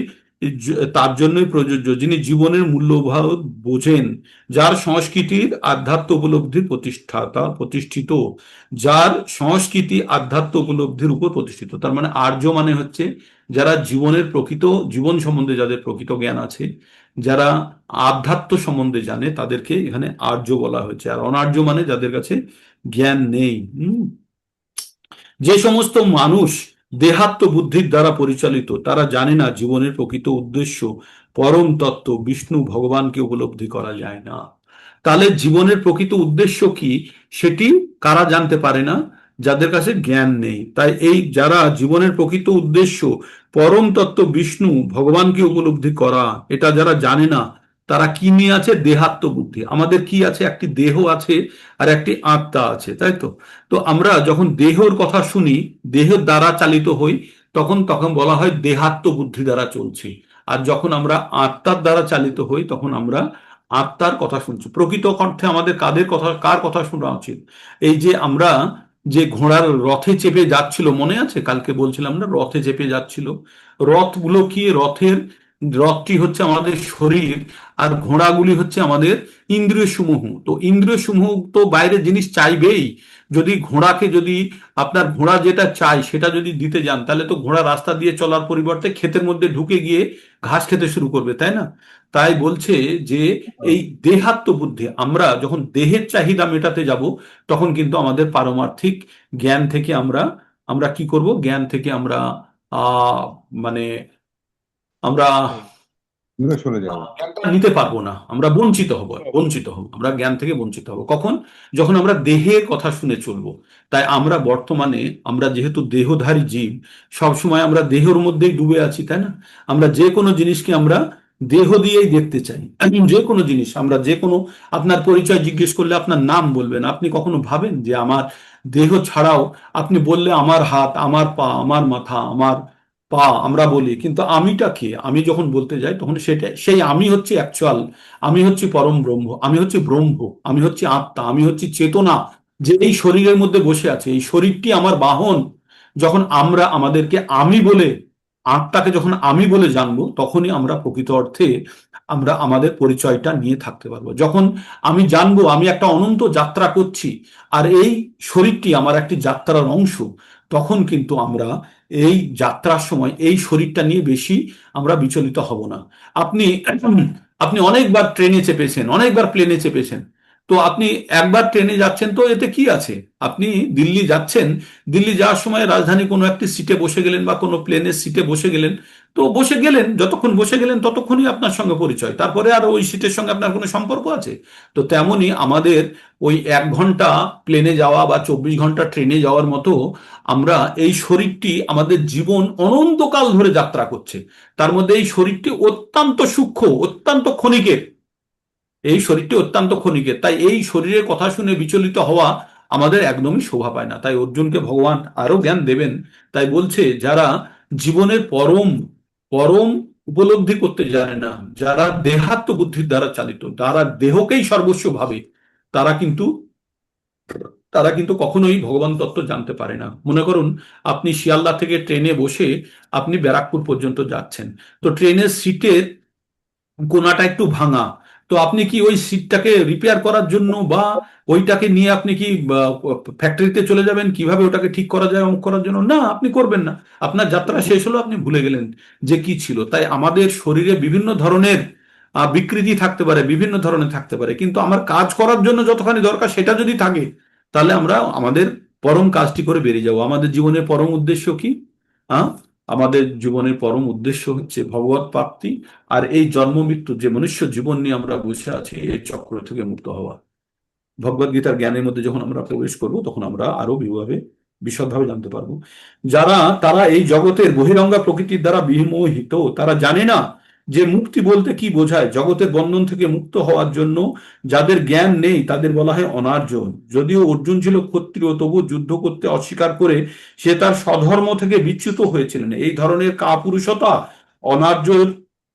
তার জন্যই প্রযোজ্য, যিনি জীবনের মূল্যবোধ বোঝেন, যার সংস্কৃতির আধ্যাত্ম উপলব্ধির প্রতিষ্ঠিত, যার সংস্কৃতি আধ্যাত্ম উপলব্ধির উপর প্রতিষ্ঠিত। তার মানে আর্য মানে হচ্ছে যারা জীবনের প্রকৃত জীবন সম্বন্ধে যাদের প্রকৃত জ্ঞান আছে, যারা আধ্যাত্ম সম্বন্ধে জানে, তাদেরকে এখানে আর্য বলা হয়েছে। আর অনার্য মানে যাদের কাছে জ্ঞান নেই। যে সমস্ত মানুষ দেহাত্ম বুদ্ধির দ্বারা পরিচালিত, তারা জানে না জীবনের প্রকৃত উদ্দেশ্য, পরম তত্ত্ব বিষ্ণু ভগবানকে উপলব্ধি করা যায় না। তাহলে জীবনের প্রকৃত উদ্দেশ্য কি সেটি কারা জানতে পারে না? যাদের কাছে জ্ঞান নেই। তাই এই যারা জীবনের প্রকৃত উদ্দেশ্য পরম তত্ত্ব বিষ্ণু ভগবানকে উপলব্ধি করা, এটা যারা জানে না, তারা কি নিয়ে আছে? দেহাত্ম বুদ্ধি। আমাদের কি আছে? একটি দেহ আছে আর একটি আত্মা আছে, তাই তো? তো আমরা যখন দেহর কথা শুনি, দেহের দ্বারা চালিত হই, তখন বলা হয় দেহাত্ম বুদ্ধি দ্বারা চলছি। আর যখন আমরা আত্মার দ্বারা চালিত হই, তখন আমরা আত্মার কথা শুনছি। প্রকৃত অর্থে আমাদের কার কথা শোনা উচিত? এই যে আমরা যে ঘোড়ার রথে চেপে যাচ্ছিল, মনে আছে? কালকে বলছিলাম না, রথে চেপে যাচ্ছিল। রথগুলো কি? রথটি হচ্ছে আমাদের শরীর, আর ঘোড়াগুলি হচ্ছে আমাদের ইন্দ্রিয় সমূহ। তো ইন্দ্রিয় সমূহ তো বাইরের জিনিস চাইবেই। যদি আপনার ঘোড়া যেটা চাই সেটা যদি দিতে যান, তাহলে তো ঘোড়া রাস্তা দিয়ে চলার পরিবর্তে ক্ষেতের মধ্যে ঢুকে গিয়ে ঘাস খেতে শুরু করবে, তাই না? তাই বলছে যে এই দেহাত্ম বুদ্ধি, আমরা যখন দেহের চাহিদা মেটাতে যাব, তখন কিন্তু আমাদের পারমার্থিক জ্ঞান থেকে আমরা কি করব? জ্ঞান থেকে আমরা মানে আমরা দূরে সরে যাবো। জ্ঞানটা নিতে পারবো না, আমরা বঞ্চিত হব। আমরা জ্ঞান থেকে বঞ্চিত হব। কখন? যখন আমরা দেহের কথা শুনে চলবো। তাই আমরা বর্তমানে, আমরা যেহেতু দেহধারী জীব, সবসময় আমরা দেহের মধ্যেই ডুবে আছি, তাই না? আমরা যে কোনো জিনিসকে আমরা দেহ দিয়েই দেখতে চাই। যে কোনো জিনিস আমরা, যে কোনো, আপনার পরিচয় জিজ্ঞেস করলে আপনার নাম বলবেন। আপনি কখনো ভাবেন যে আমার দেহ ছাড়াও, আপনি বললে আমার হাত, আমার পা, আমার মাথা, আমার পা আমরা বলি, কিন্তু আমিটা কে? আমি যখন বলতে যাই, তখন সেই আমি হচ্ছে অ্যাকচুয়াল, আমি হচ্ছে পরম ব্রহ্ম, আমি হচ্ছে ব্রহ্ম, আমি হচ্ছে আত্মা, আমি হচ্ছে চেতনা, যে এই শরীরের মধ্যে বসে আছে। এই শরীরটি আমার বাহন। যখন আমরা আমাদেরকে আমি বলে, আত্মাকে যখন আমি বলে জানবো, তখনই আমরা প্রকৃত অর্থে আমরা আমাদের পরিচয়টা নিয়ে থাকতে পারবো। যখন আমি জানবো আমি একটা অনন্ত যাত্রা করছি, আর এই শরীরটি আমার একটি যাত্রার অংশ, তখন কিন্তু আমরা এই যাত্রার সময় এই শরীরটা নিয়ে বেশি আমরা বিচলিত হব না। আপনি আপনি অনেকবার ট্রেনে চেপেছেন, অনেকবার প্লেনে চেপেছেন, তো আপনি একবার ট্রেনে যাচ্ছেন, তো এতে কি আছে? আপনি দিল্লি যাচ্ছেন, দিল্লি যাওয়ার সময় রাজধানী কোনো একটি সিটে বসে গেলেন বা কোনো প্লেনের সিটে বসে গেলেন, তো বসে গেলেন, যতক্ষণ বসে গেলেন ততক্ষণই আপনার সঙ্গে পরিচয়, তারপরে আর ওই সিটের সঙ্গে আপনার কোনো সম্পর্ক আছে? তো তেমনি আমাদের ওই 1 ঘন্টা প্লেনে যাওয়া বা 24 ঘন্টা ট্রেনে যাওয়ার মতো আমরা এই শরীরটি আমাদের জীবন অনন্তকাল ধরে যাত্রা করছে, তার মধ্যে এই শরীরটি অত্যন্ত সূক্ষ্ম, অত্যন্ত ক্ষণিকের, এই শরীরটি অত্যন্ত ক্ষণিকের। তাই এই শরীরের কথা শুনে বিচলিত হওয়া আমাদের একদমই শোভা পায় না। তাই অর্জুনকে ভগবান আরো জ্ঞান দেবেন, তাই বলছে যারা জীবনের পরম পরম উপলব্ধি করতে জানে না, যারা দেহাত্ম বুদ্ধির দ্বারা চালিত, যারা দেহকেই সর্বস্ব ভাবে, তারা কিন্তু তারা কিন্তু কখনোই ভগবান তত্ত্ব জানতে পারে না। মনে করুন আপনি শিয়ালদা থেকে ট্রেনে বসে আপনি ব্যারাকপুর পর্যন্ত যাচ্ছেন, তো ট্রেনের সিটের কোনাটা একটু ভাঙা, তো আপনি কি ওই সিটটাকে রিপেয়ার করার জন্য বা ওইটাকে নিয়ে আপনি কি ফ্যাক্টরিতে চলে যাবেন কিভাবে ওটাকে ঠিক করা যায় অমুক করার জন্য? না, আপনি করবেন না। আপনার যাত্রা শেষ হলো, আপনি ভুলে গেলেন যে কি ছিল। তাই আমাদের শরীরে বিভিন্ন ধরনের বিকৃতি থাকতে পারে, বিভিন্ন ধরনের থাকতে পারে, কিন্তু আমার কাজ করার জন্য যতখানি দরকার সেটা যদি থাকে, তাহলে আমরা আমাদের পরম কাজটি করে বেরিয়ে যাবো। আমাদের জীবনের পরম উদ্দেশ্য কি? আমাদের জীবনের পরম উদ্দেশ্য হচ্ছে ভগবত প্রাপ্তি, আর এই জন্ম মৃত্যু যে মনুষ্য জীবন নিয়ে আমরা বসে আছি এই চক্র থেকে মুক্ত হওয়া। ভগবদ গীতার জ্ঞানের মধ্যে যখন আমরা প্রবেশ করব তখন আমরা আরো বিশদভাবে জানতে পারবো। তারা এই জগতের বহিরঙ্গা প্রকৃতির দ্বারা বিমোহিত, তারা জানে না যে মুক্তি বলতে কি বোঝায়। জগতের বন্ধন থেকে মুক্ত হওয়ার জন্য যাদের জ্ঞান নেই তাদের বলা হয় অনার্য। যদিও অর্জুন ছিল ক্ষত্রিয়, তবু যুদ্ধ করতে অস্বীকার করে সে তার স্বধর্ম থেকে বিচ্যুত হয়েছিলেন। এই ধরনের কাপুরুষতা অনার্যর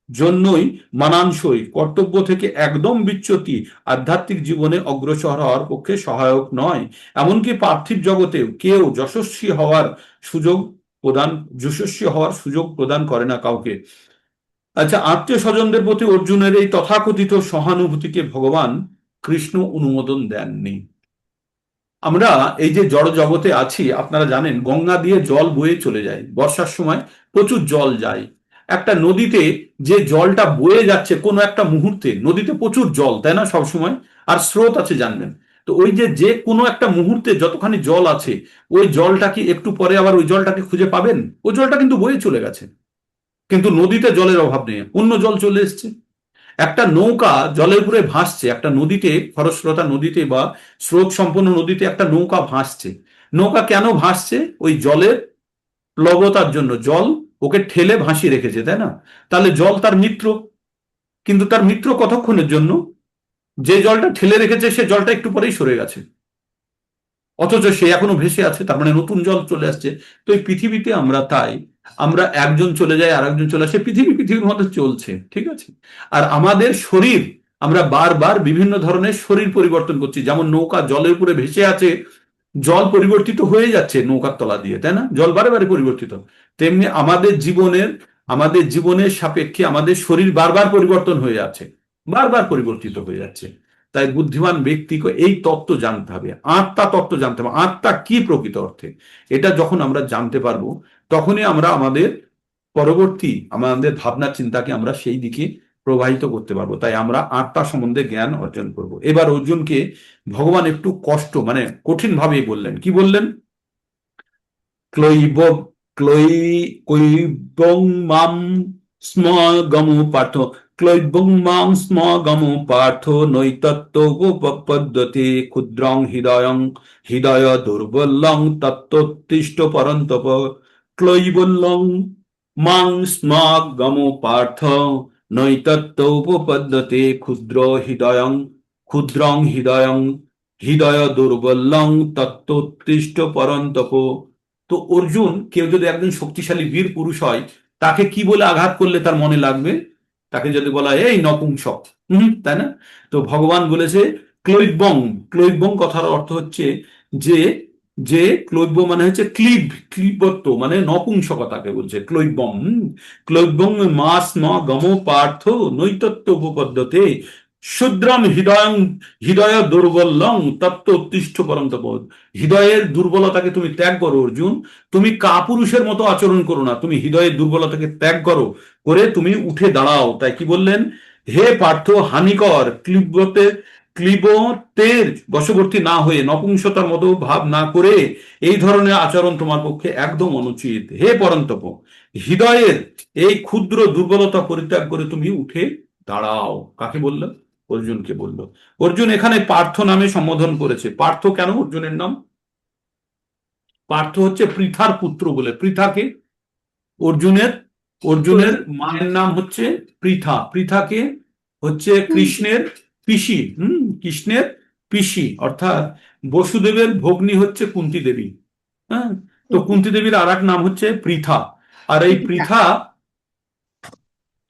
জন্যই মানানসই। কর্তব্য থেকে একদম বিচ্যুতি আধ্যাত্মিক জীবনে অগ্রসর হওয়ার পক্ষে সহায়ক নয়। এমনকি পার্থিব জগতেও কেউ যশস্বী হওয়ার সুযোগ প্রদান করে না কাউকে। আচ্ছা, আত্মীয় স্বজনদের প্রতি অর্জুনের এই তথাকথিত সহানুভূতিকে ভগবান কৃষ্ণ অনুমোদন দেননি। আমরা এই যে জড় জগতে আছি, আপনারা জানেন গঙ্গা দিয়ে জল বয়ে চলে যায়, বর্ষার সময় প্রচুর জল যায়। একটা নদীতে যে জলটা বয়ে যাচ্ছে কোনো একটা মুহূর্তে, নদীতে প্রচুর জল, তাই না, সবসময়, আর স্রোত আছে জানবেন। তো ওই যে কোনো একটা মুহূর্তে যতখানি জল আছে, ওই জলটা কি একটু পরে আবার ওই জলটাকে খুঁজে পাবেন? ওই জলটা কিন্তু বয়ে চলে গেছে। কিন্তু নদীতে জলের অভাব নেই, অন্য জল চলে এসছে। একটা নৌকা জলের উপরে ভাসছে, একটা নদীতে, খরস্রোতা নদীতে বা স্রোত সম্পন্ন নদীতে একটা নৌকা ভাসছে। নৌকা কেন ভাসছে? ওই জলের প্লবতার জন্য, জল ওকে ঠেলে ভাসিয়ে রেখেছে, তাই না? তাহলে জল তার মিত্র, কিন্তু তার মিত্র কতক্ষণের জন্য? যে জলটা ঠেলে রেখেছে সে জলটা একটু পরেই সরে গেছে, অথচ সে এখনো ভেসে আছে, তার মানে নতুন জল চলে আসছে। তো এই পৃথিবীতে আমরা একজন চলে যাই আর একজন চলে আসে, পৃথিবীর মধ্যে চলছে, ঠিক আছে? আর আমাদের শরীর, আমরা বারবার বিভিন্ন ধরনের শরীর পরিবর্তন করছি। যেমন নৌকা জলের উপরে ভেসে আছে, জল পরিবর্তিত হয়ে যাচ্ছে নৌকার তলা দিয়ে, তাই না? জল বারে বারে পরিবর্তিত। তেমনি আমাদের জীবনের সাপেক্ষে আমাদের শরীর বারবার পরিবর্তন হয়ে যাচ্ছে, বারবার পরিবর্তিত হয়ে যাচ্ছে। তাই বুদ্ধিমান ব্যক্তিকে এই তত্ত্ব জানতে হবে, আত্মা তত্ত্ব জানতে হবে। আত্মা কি প্রকৃত অর্থে, এটা যখন আমরা জানতে পারবো তখনই আমরা আমাদের ভাবনা চিন্তাকে আমরা সেই দিকে প্রবাহিত করতে পারবো। তাই আমরা আত্মা সম্বন্ধে জ্ঞান অর্জন করব। এবার অর্জুনকে ভগবান একটু কঠিন ভাবে বললেন। কি বললেন? ক্লৈবং মাম স্ম গমো পার্থ, ক্লৈবং মাং স্ম গমো পার্থ নৈতত্ত্বোপপদ্যতে ক্ষুদ্রং হৃদয় দুর্বলং তত্ত্বোত্তিষ্ঠ পরন্তপ। ক্লৈবল্লং মাং স্ম গমো পার্থ নৈতত্ত্বোপপদ্যতে ক্ষুদ্রং হৃদয় দুর্বলং তত্ত্বোত্তিষ্ঠ পরন্তপ। তো অর্জুন, কেউ যদি একজন শক্তিশালী বীর পুরুষ হয়, তাকে কি বলে আঘাত করলে তার মনে লাগবে? তাকে যদি বলা হয় এই নপুংসক, তাই না? তো ভগবান বলেছে ক্লৈবং কথার অর্থ হচ্ছে যে ক্লৈব মানে হচ্ছে ক্লীবত্ব, মানে নপুংসকতাকে বলছে ক্লৈবং মাস ম গম পার্থ নৈতত্ত্ব উপপদ্যতে শূদ্রম হৃদয় দুর্বলং তত্ত্বোত্তিষ্ঠ পরন্তপ। হৃদয়ের দুর্বলতাকে তুমি ত্যাগ করো অর্জুন, তুমি কাপুরুষের মতো আচরণ করো না, তুমি হৃদয়ের দুর্বলতাকে ত্যাগ করে তুমি উঠে দাঁড়াও। তাই কি বললেন? হে পার্থ, হানিকর ক্লীবতের বশবর্তী না হয়ে নপুংসতার মতো ভাব না করে এই ধরনের আচরণ তোমার পক্ষে একদম অনুচিত। হে পরন্তপ, হৃদয়ের এই ক্ষুদ্র দুর্বলতা পরিত্যাগ করে তুমি উঠে দাঁড়াও। কাকে বললো? অর্জুনকে বলল। অর্জুন এখানে পার্থ নামে সম্বোধন করেছে। পার্থ কেন অর্জুনের নাম? পার্থ হচ্ছে পৃথার পুত্র বলে। পৃথাকে অর্জুনের মায়ের নাম হচ্ছে পৃথা। পৃথাকে হচ্ছে কৃষ্ণের পিসি। কৃষ্ণের পিসি, অর্থাৎ বসুদেবের ভগ্নী হচ্ছে কুন্তী দেবী। হ্যাঁ, তো কুন্তী দেবীর আর এক নাম হচ্ছে পৃথা। আর এই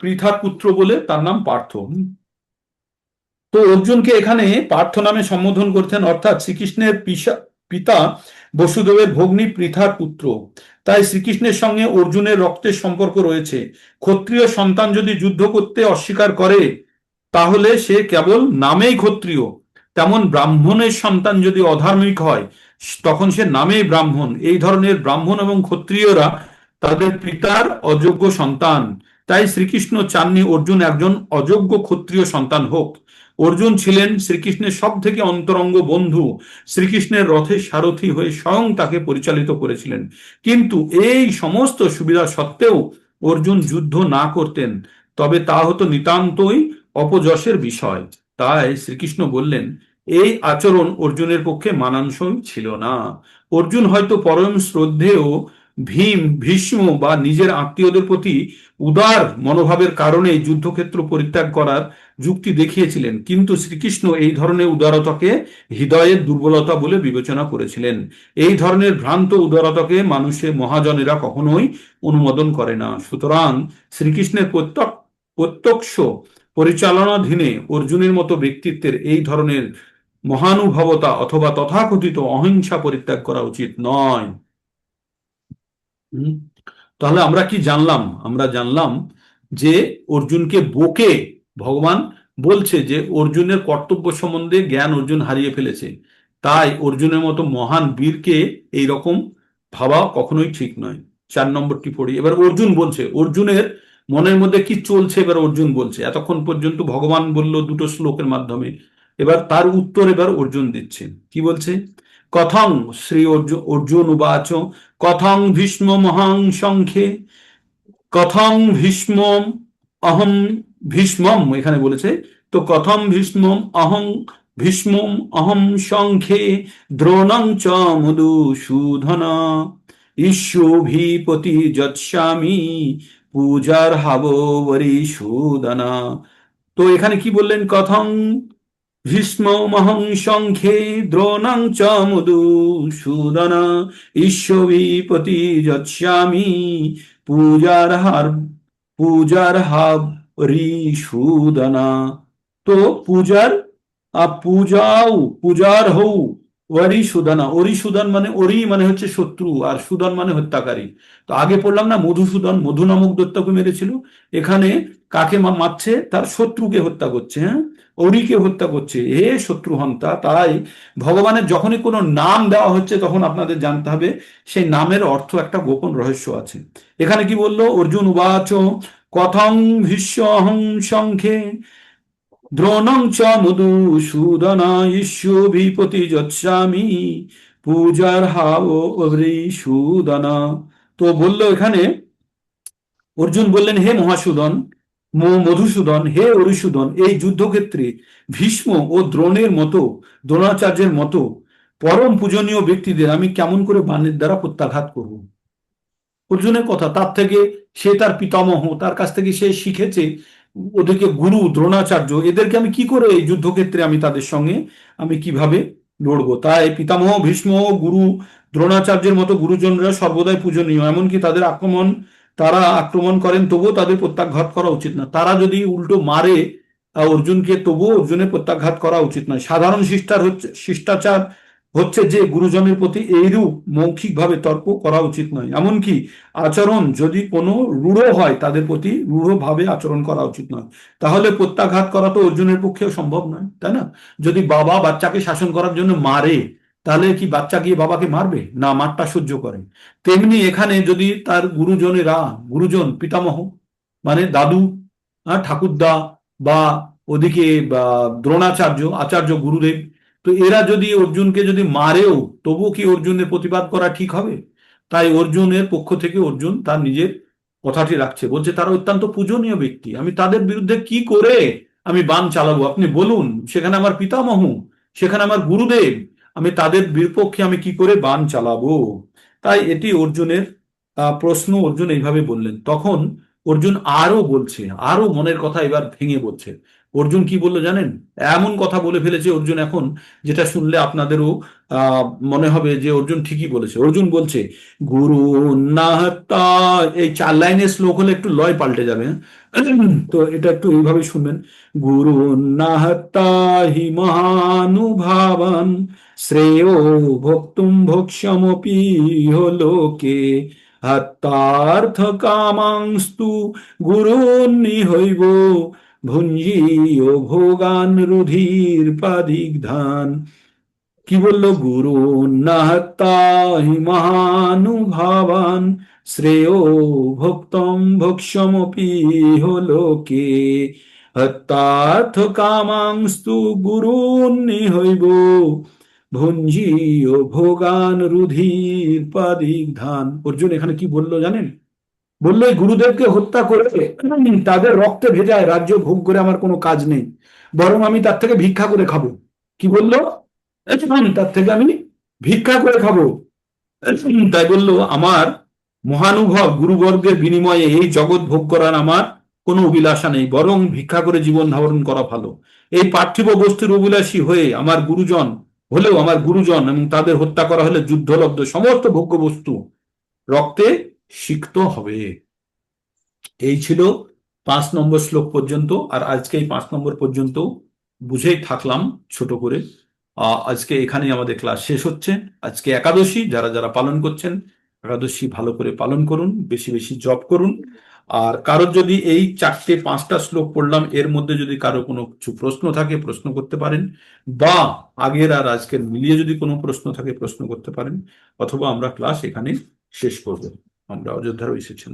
পৃথার পুত্র বলে তার নাম পার্থ। তো অর্জুনকে এখানে পার্থ নামে সম্বোধন করতেন, অর্থাৎ শ্রীকৃষ্ণের পিতা বসুদেবের ভগ্নী পৃথার পুত্র। তাই শ্রীকৃষ্ণের সঙ্গে অর্জুনের রক্তের সম্পর্ক রয়েছে। ক্ষত্রিয় সন্তান যদি যুদ্ধ করতে অস্বীকার করে তাহলে সে কেবল নামেই ক্ষত্রিয়। তেমন ব্রাহ্মণের সন্তান যদি অধার্মিক হয় তখন সে নামেই ব্রাহ্মণ। এই ধরনের ব্রাহ্মণ এবং ক্ষত্রিয়রা তাদের পিতার অযোগ্য সন্তান। তাই শ্রীকৃষ্ণ চাননি অর্জুন একজন অযোগ্য ক্ষত্রিয় সন্তান হোক। অর্জুন ছিলেন শ্রীকৃষ্ণের সব থেকে অন্তরঙ্গ বন্ধু। শ্রীকৃষ্ণের রথের সারথি হয়ে স্বয়ং তাকে পরিচালিত করেছিলেন। কিন্তু এই সমস্ত সুবিধা সত্ত্বেও অর্জুন যুদ্ধ না করতেন, তবে তা হতো নিতান্তই অপযশের বিষয়। তাই শ্রীকৃষ্ণ বললেন এই আচরণ অর্জুনের পক্ষে মানানসই ছিল না। অর্জুন হয়তো পরম শ্রদ্ধেয় ভীষ্ম বা নিজের আত্মীয়দের প্রতি উদার মনোভাবের কারণে যুদ্ধক্ষেত্র পরিত্যাগ করার যুক্তি দেখিয়েছিলেন, কিন্তু শ্রীকৃষ্ণ এই ধরনের উদারতাকে হৃদয়ের দুর্বলতা বলে বিবেচনা করেছিলেন। এই ধরনের ভ্রান্ত উদারতাকে মানুষের মহাজনেরা কখনোই অনুমোদন করে না। সুতরাং শ্রীকৃষ্ণের প্রত্যক্ষ পরিচালনাধীনে অর্জুনের মতো ব্যক্তিত্বের এই ধরনের মহানুভবতা অথবা তথাকথিত অহিংসা পরিত্যাগ করা উচিত নয়। তাহলে আমরা কি জানলাম? আমরা জানলাম যে অর্জুনকে বকে ভগবান বলছে যে অর্জুনের কর্তব্য সম্বন্ধে জ্ঞান অর্জুন হারিয়ে ফেলেছে। তাই অর্জুনের মতো মহান বীরকে এইরকম ভাবা কখনোই ঠিক নয়। 4 নম্বরটি পড়ি। এবার অর্জুন বলছে, অর্জুনের মনের মধ্যে কি চলছে এবার অর্জুন বলছে। এতক্ষণ পর্যন্ত ভগবান বলল দুটো শ্লোকের মাধ্যমে, এবার তার উত্তর এবার অর্জুন দিচ্ছে। কি বলছে? কথং শ্রী অর্জুন উবাচ কথং ভীষ্ম মহাং সংখ্যে কথং ভীষ্মম অহম ভীষ্মম, এখানে বলেছে তো কথম ভীষ্মম অহম সংখ্যে দ্রোণং চ মধুসূদন ঈশোভিপতি যৎস্যামি পূজার হাবরিসূদন। তো এখানে কি বললেন? কথং ভীষ্মমহং সংখ্যে দ্রোণং চ মধুসূদন ঈশোভিপতি যৎস্যামি পূজার হাবরিসূদন। তো পূজার হৌ অরিসূদনা। অরিসূদন মানে অরি মানে হচ্ছে শত্রু, আর সুদন মানে হত্যাকারী। তো আগে পড়লাম না মধুসূদন, মধু নামক দৈত্যকে মেরেছিল। এখানে কাকে মারছে? তার শত্রুকে হত্যা করছে। হ্যাঁ, অরিকে হত্যা করছে। হে শত্রুহন্তা। তাই ভগবানের যখনই কোনো নাম দেওয়া হচ্ছে তখন আপনাদের জানতে হবে সেই নামের অর্থ একটা গোপন রহস্য আছে। এখানে কি বললো? অর্জুন উবাচ কথং ভীষ্মহং সংখ্যে দ্রোণং চ মধুসূদন ঈশোভিপতি যৎস্যামি পূজার হাবরিসূদন। তো বললো এখানে অর্জুন বললেন হে মহাসূদন, মধুসূদন, হে অরিসূদন, এই যুদ্ধক্ষেত্রে ভীষ্ম ও দ্রোণাচার্যের মতো পরম পূজনীয় ব্যক্তিদের আমি কেমন করে বাণের দ্বারা প্রত্যাঘাত করব? অর্জুনের কথা। তার থেকে সে তার পিতামহ, তার কাছ থেকে সে শিখেছে। ওদেরকে গুরু দ্রোণাচার্য, এদেরকে আমি কি করে এই যুদ্ধক্ষেত্রে আমি তাদের সঙ্গে আমি কিভাবে লড়বো? তাই পিতামহ ভীষ্ম গুরু দ্রোণাচার্যের মতো গুরুজনরা সর্বদাই পূজনীয়। এমনকি তারা আক্রমণ করেন তবুও তাদের প্রত্যাঘাত করা উচিত না। তারা যদি উল্টো মারে অর্জুনকে তবুও অর্জুনের প্রত্যাঘাত করা উচিত নয়। সাধারণ শিষ্টাচার হচ্ছে যে গুরুজনের প্রতি এইরূপ মৌখিকভাবে তর্ক করা উচিত নয়। এমনকি আচরণ যদি কোনো রূঢ় হয় তাদের প্রতি রূঢ়ভাবে আচরণ করা উচিত নয়। তাহলে প্রত্যাঘাত করা তো অর্জুনের পক্ষেও সম্ভব নয়, তাই না? যদি বাবা বাচ্চাকে শাসন করার জন্য মারে তাহলে কি বাচ্চা গিয়ে বাবাকে মারবে? না, মারটা সহ্য করে। তেমনি এখানে যদি তার গুরুজন পিতামহ মানে দাদু, ঠাকুরদা, বা ওদিকে বা দ্রোণাচার্য, আচার্য গুরুদেব, তো এরা যদি অর্জুনকে যদি মারেও তবুও কি অর্জুনের প্রতিবাদ করা ঠিক হবে? তাই অর্জুনের পক্ষ থেকে অর্জুন তার নিজের কথাটি রাখছে, বলছে তারা অত্যন্ত পূজনীয় ব্যক্তি, আমি তাদের বিরুদ্ধে কি করে আমি বাণ চালাবো আপনি বলুন, সেখানে আমার পিতামহ, সেখানে আমার গুরুদেব, আমি তাদের বিপক্ষে আমি কি করে বাণ চালাবো? তাই এটি অর্জুনের প্রশ্ন। অর্জুন এইভাবে বললেন। তখন অর্জুন আরো বলছে, আরো মনের কথা এবার ভেঙে বলছে। অর্জুন কি বললো জানেন? এমন কথা বলে ফেলেছে অর্জুন এখন, যেটা শুনলে আপনাদেরও মনে হবে যে অর্জুন ঠিকই বলেছে। অর্জুন বলছে, গুরু নাহতা, এই 4 লাইনের শ্লোক হলে একটু লয় পাল্টে যাবে, হ্যাঁ? তো এটা একটু এইভাবে শুনবেন। গুরু নাহতা হি মহানুভাবান শ্রেয় ভোক্তুম ভোক্ষ্যমপি লোকে হত্যার্থ কামাংস্তু গুরুন্নিহৈব ভুঞ্জীয় ভোগান রুধির পাদিগ্ধান। কি বললো? গুরু নাহত্তা হি মহানুভাবান শ্রেয় ভোক্তম ভোক্ষ্যমপি লোকে হত্যার্থ কামাংস্তু গুরুন্নিহৈব ভুঞ্জীয় ভোগান রুধির পাদিগ্ধান। অর্জুন এখানে কি বললো জানেন? বললো এই গুরুদেবকে হত্যা করে তাদের রক্তে ভেজায় রাজ্য ভোগ করে আমার কোনো কাজ নেই, বরং আমি তার থেকে ভিক্ষা করে খাবো। কি বললো? তার থেকে আমি ভিক্ষা করে খাবো। তাই বললো আমার মহানুভব গুরুবর্গের বিনিময়ে এই জগৎ ভোগ করার আমার কোনো অভিলাষা নেই, বরং ভিক্ষা করে জীবন ধারণ করা ভালো। এই পার্থিব বস্তুর অভিলাষী হয়ে আমার গুরুজন হলেও আমার গুরুজন এবং তাদের হত্যা করা হলে যুদ্ধলব্ধ সমস্ত ভোগ্য বস্তু রক্তে সিক্ত হবে। এই ছিল 5 নম্বর শ্লোক পর্যন্ত। আর আজকে এই 5 নম্বর পর্যন্ত বুঝেই থাকলাম ছোট করে। আজকে এখানেই আমাদের ক্লাস শেষ হচ্ছে। আজকে একাদশী, যারা যারা পালন করছেন একাদশী ভালো করে পালন করুন, বেশি বেশি জপ করুন। আর কারোর যদি এই 4-5টা শ্লোক পড়লাম এর মধ্যে যদি কারো কোনো কিছু প্রশ্ন থাকে প্রশ্ন করতে পারেন, বা আগের আর আজকের মিলিয়ে যদি কোনো প্রশ্ন থাকে প্রশ্ন করতে পারেন, অথবা আমরা ক্লাস এখানে শেষ করব। আমরা অযোধ্যারও এসেছেন।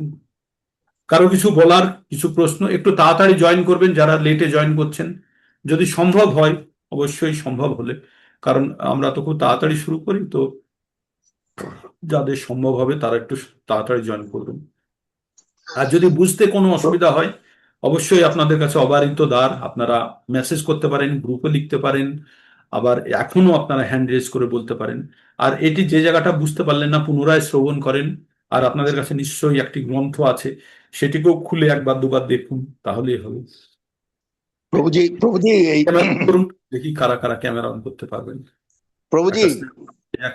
কারো কিছু বলার, কিছু প্রশ্ন? একটু তাড়াতাড়ি জয়েন করবেন যারা লেটে জয়েন করছেন, যদি সম্ভব হয়, অবশ্যই সম্ভব হলে, কারণ আমরা তো খুব তাড়াতাড়ি শুরু করি, তো যাদের সম্ভব হবে তারা একটু তাড়াতাড়ি জয়েন করবেন। আর যদি বুঝতে কোনো অসুবিধা হয় অবশ্যই আপনাদের কাছে অবারিত দ্বার, আপনারা মেসেজ করতে পারেন, গ্রুপে লিখতে পারেন, আবার এখনো আপনারা হ্যান্ড রেজ করে বলতে পারেন। আর এটি যে জায়গাটা বুঝতে পারলেন না পুনরায় শ্রবণ করেন। আর আপনাদের কাছে নিশ্চয়ই একটি গ্রন্থ আছে, সেটিকেও খুলে একবার দুবার দেখুন, তাহলেই হবে। প্রভুজি এই ক্যামেরা করুন, দেখি কারা কারা ক্যামেরা অন করতে পারবেন। প্রভুজি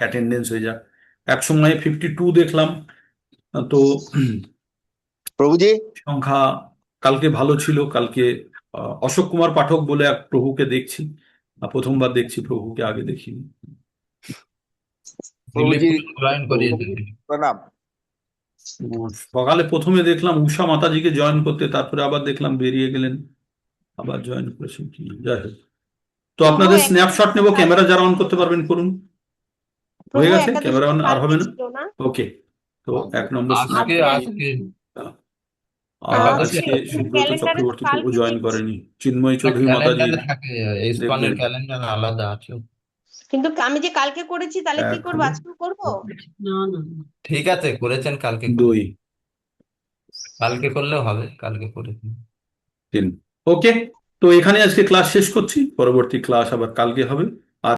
অ্যাটেন্ডেন্স হয়ে যাক। এক সময় 52 দেখলাম, তো প্রভুজি সংখ্যা কালকে ভালো ছিল। কালকে অশোক কুমার পাঠক বলে এক প্রভুকে দেখছি, প্রথমবার দেখছি প্রভুকে, আগে দেখিনি। প্রভুজি জয়েন করিয়েছে। প্রণাম। সকালে প্রথমে দেখলাম উষা মাতাজিকে জয়েন করতে, তারপরে আবার দেখলাম বেরিয়ে গেলেন, আবার জয়েন করেছেন কি, যাই হোক। তো আপনাদের স্ন্যাপশট নেব, ক্যামেরা যারা অন করতে পারবেন করুন। হয়ে গেছে ক্যামেরা অন, আর হবে না? ওকে, তো 1 নম্বর আজকে আজকে আজকে সুব্রত চক্রবর্তী প্রভু জয়েন করেনি, চিন্ময় চৌধুরী মাতাজি ক্যালেন্ডারে থাকে, ইসকনের দেখবেন। ক্যালেন্ডার আলাদা আছে। কিন্তু আমি যে কালকে করেছি তাহলে কি করবো, এখন আজকে করবো? না না ঠিক আছে, করেছেন কালকে, 2 কালকে করলেও হবে, কালকে করেছেন। 3। ওকে, তো এখানে আজকে ক্লাস শেষ করছি, পরবর্তী ক্লাস আবার কালকে হবে।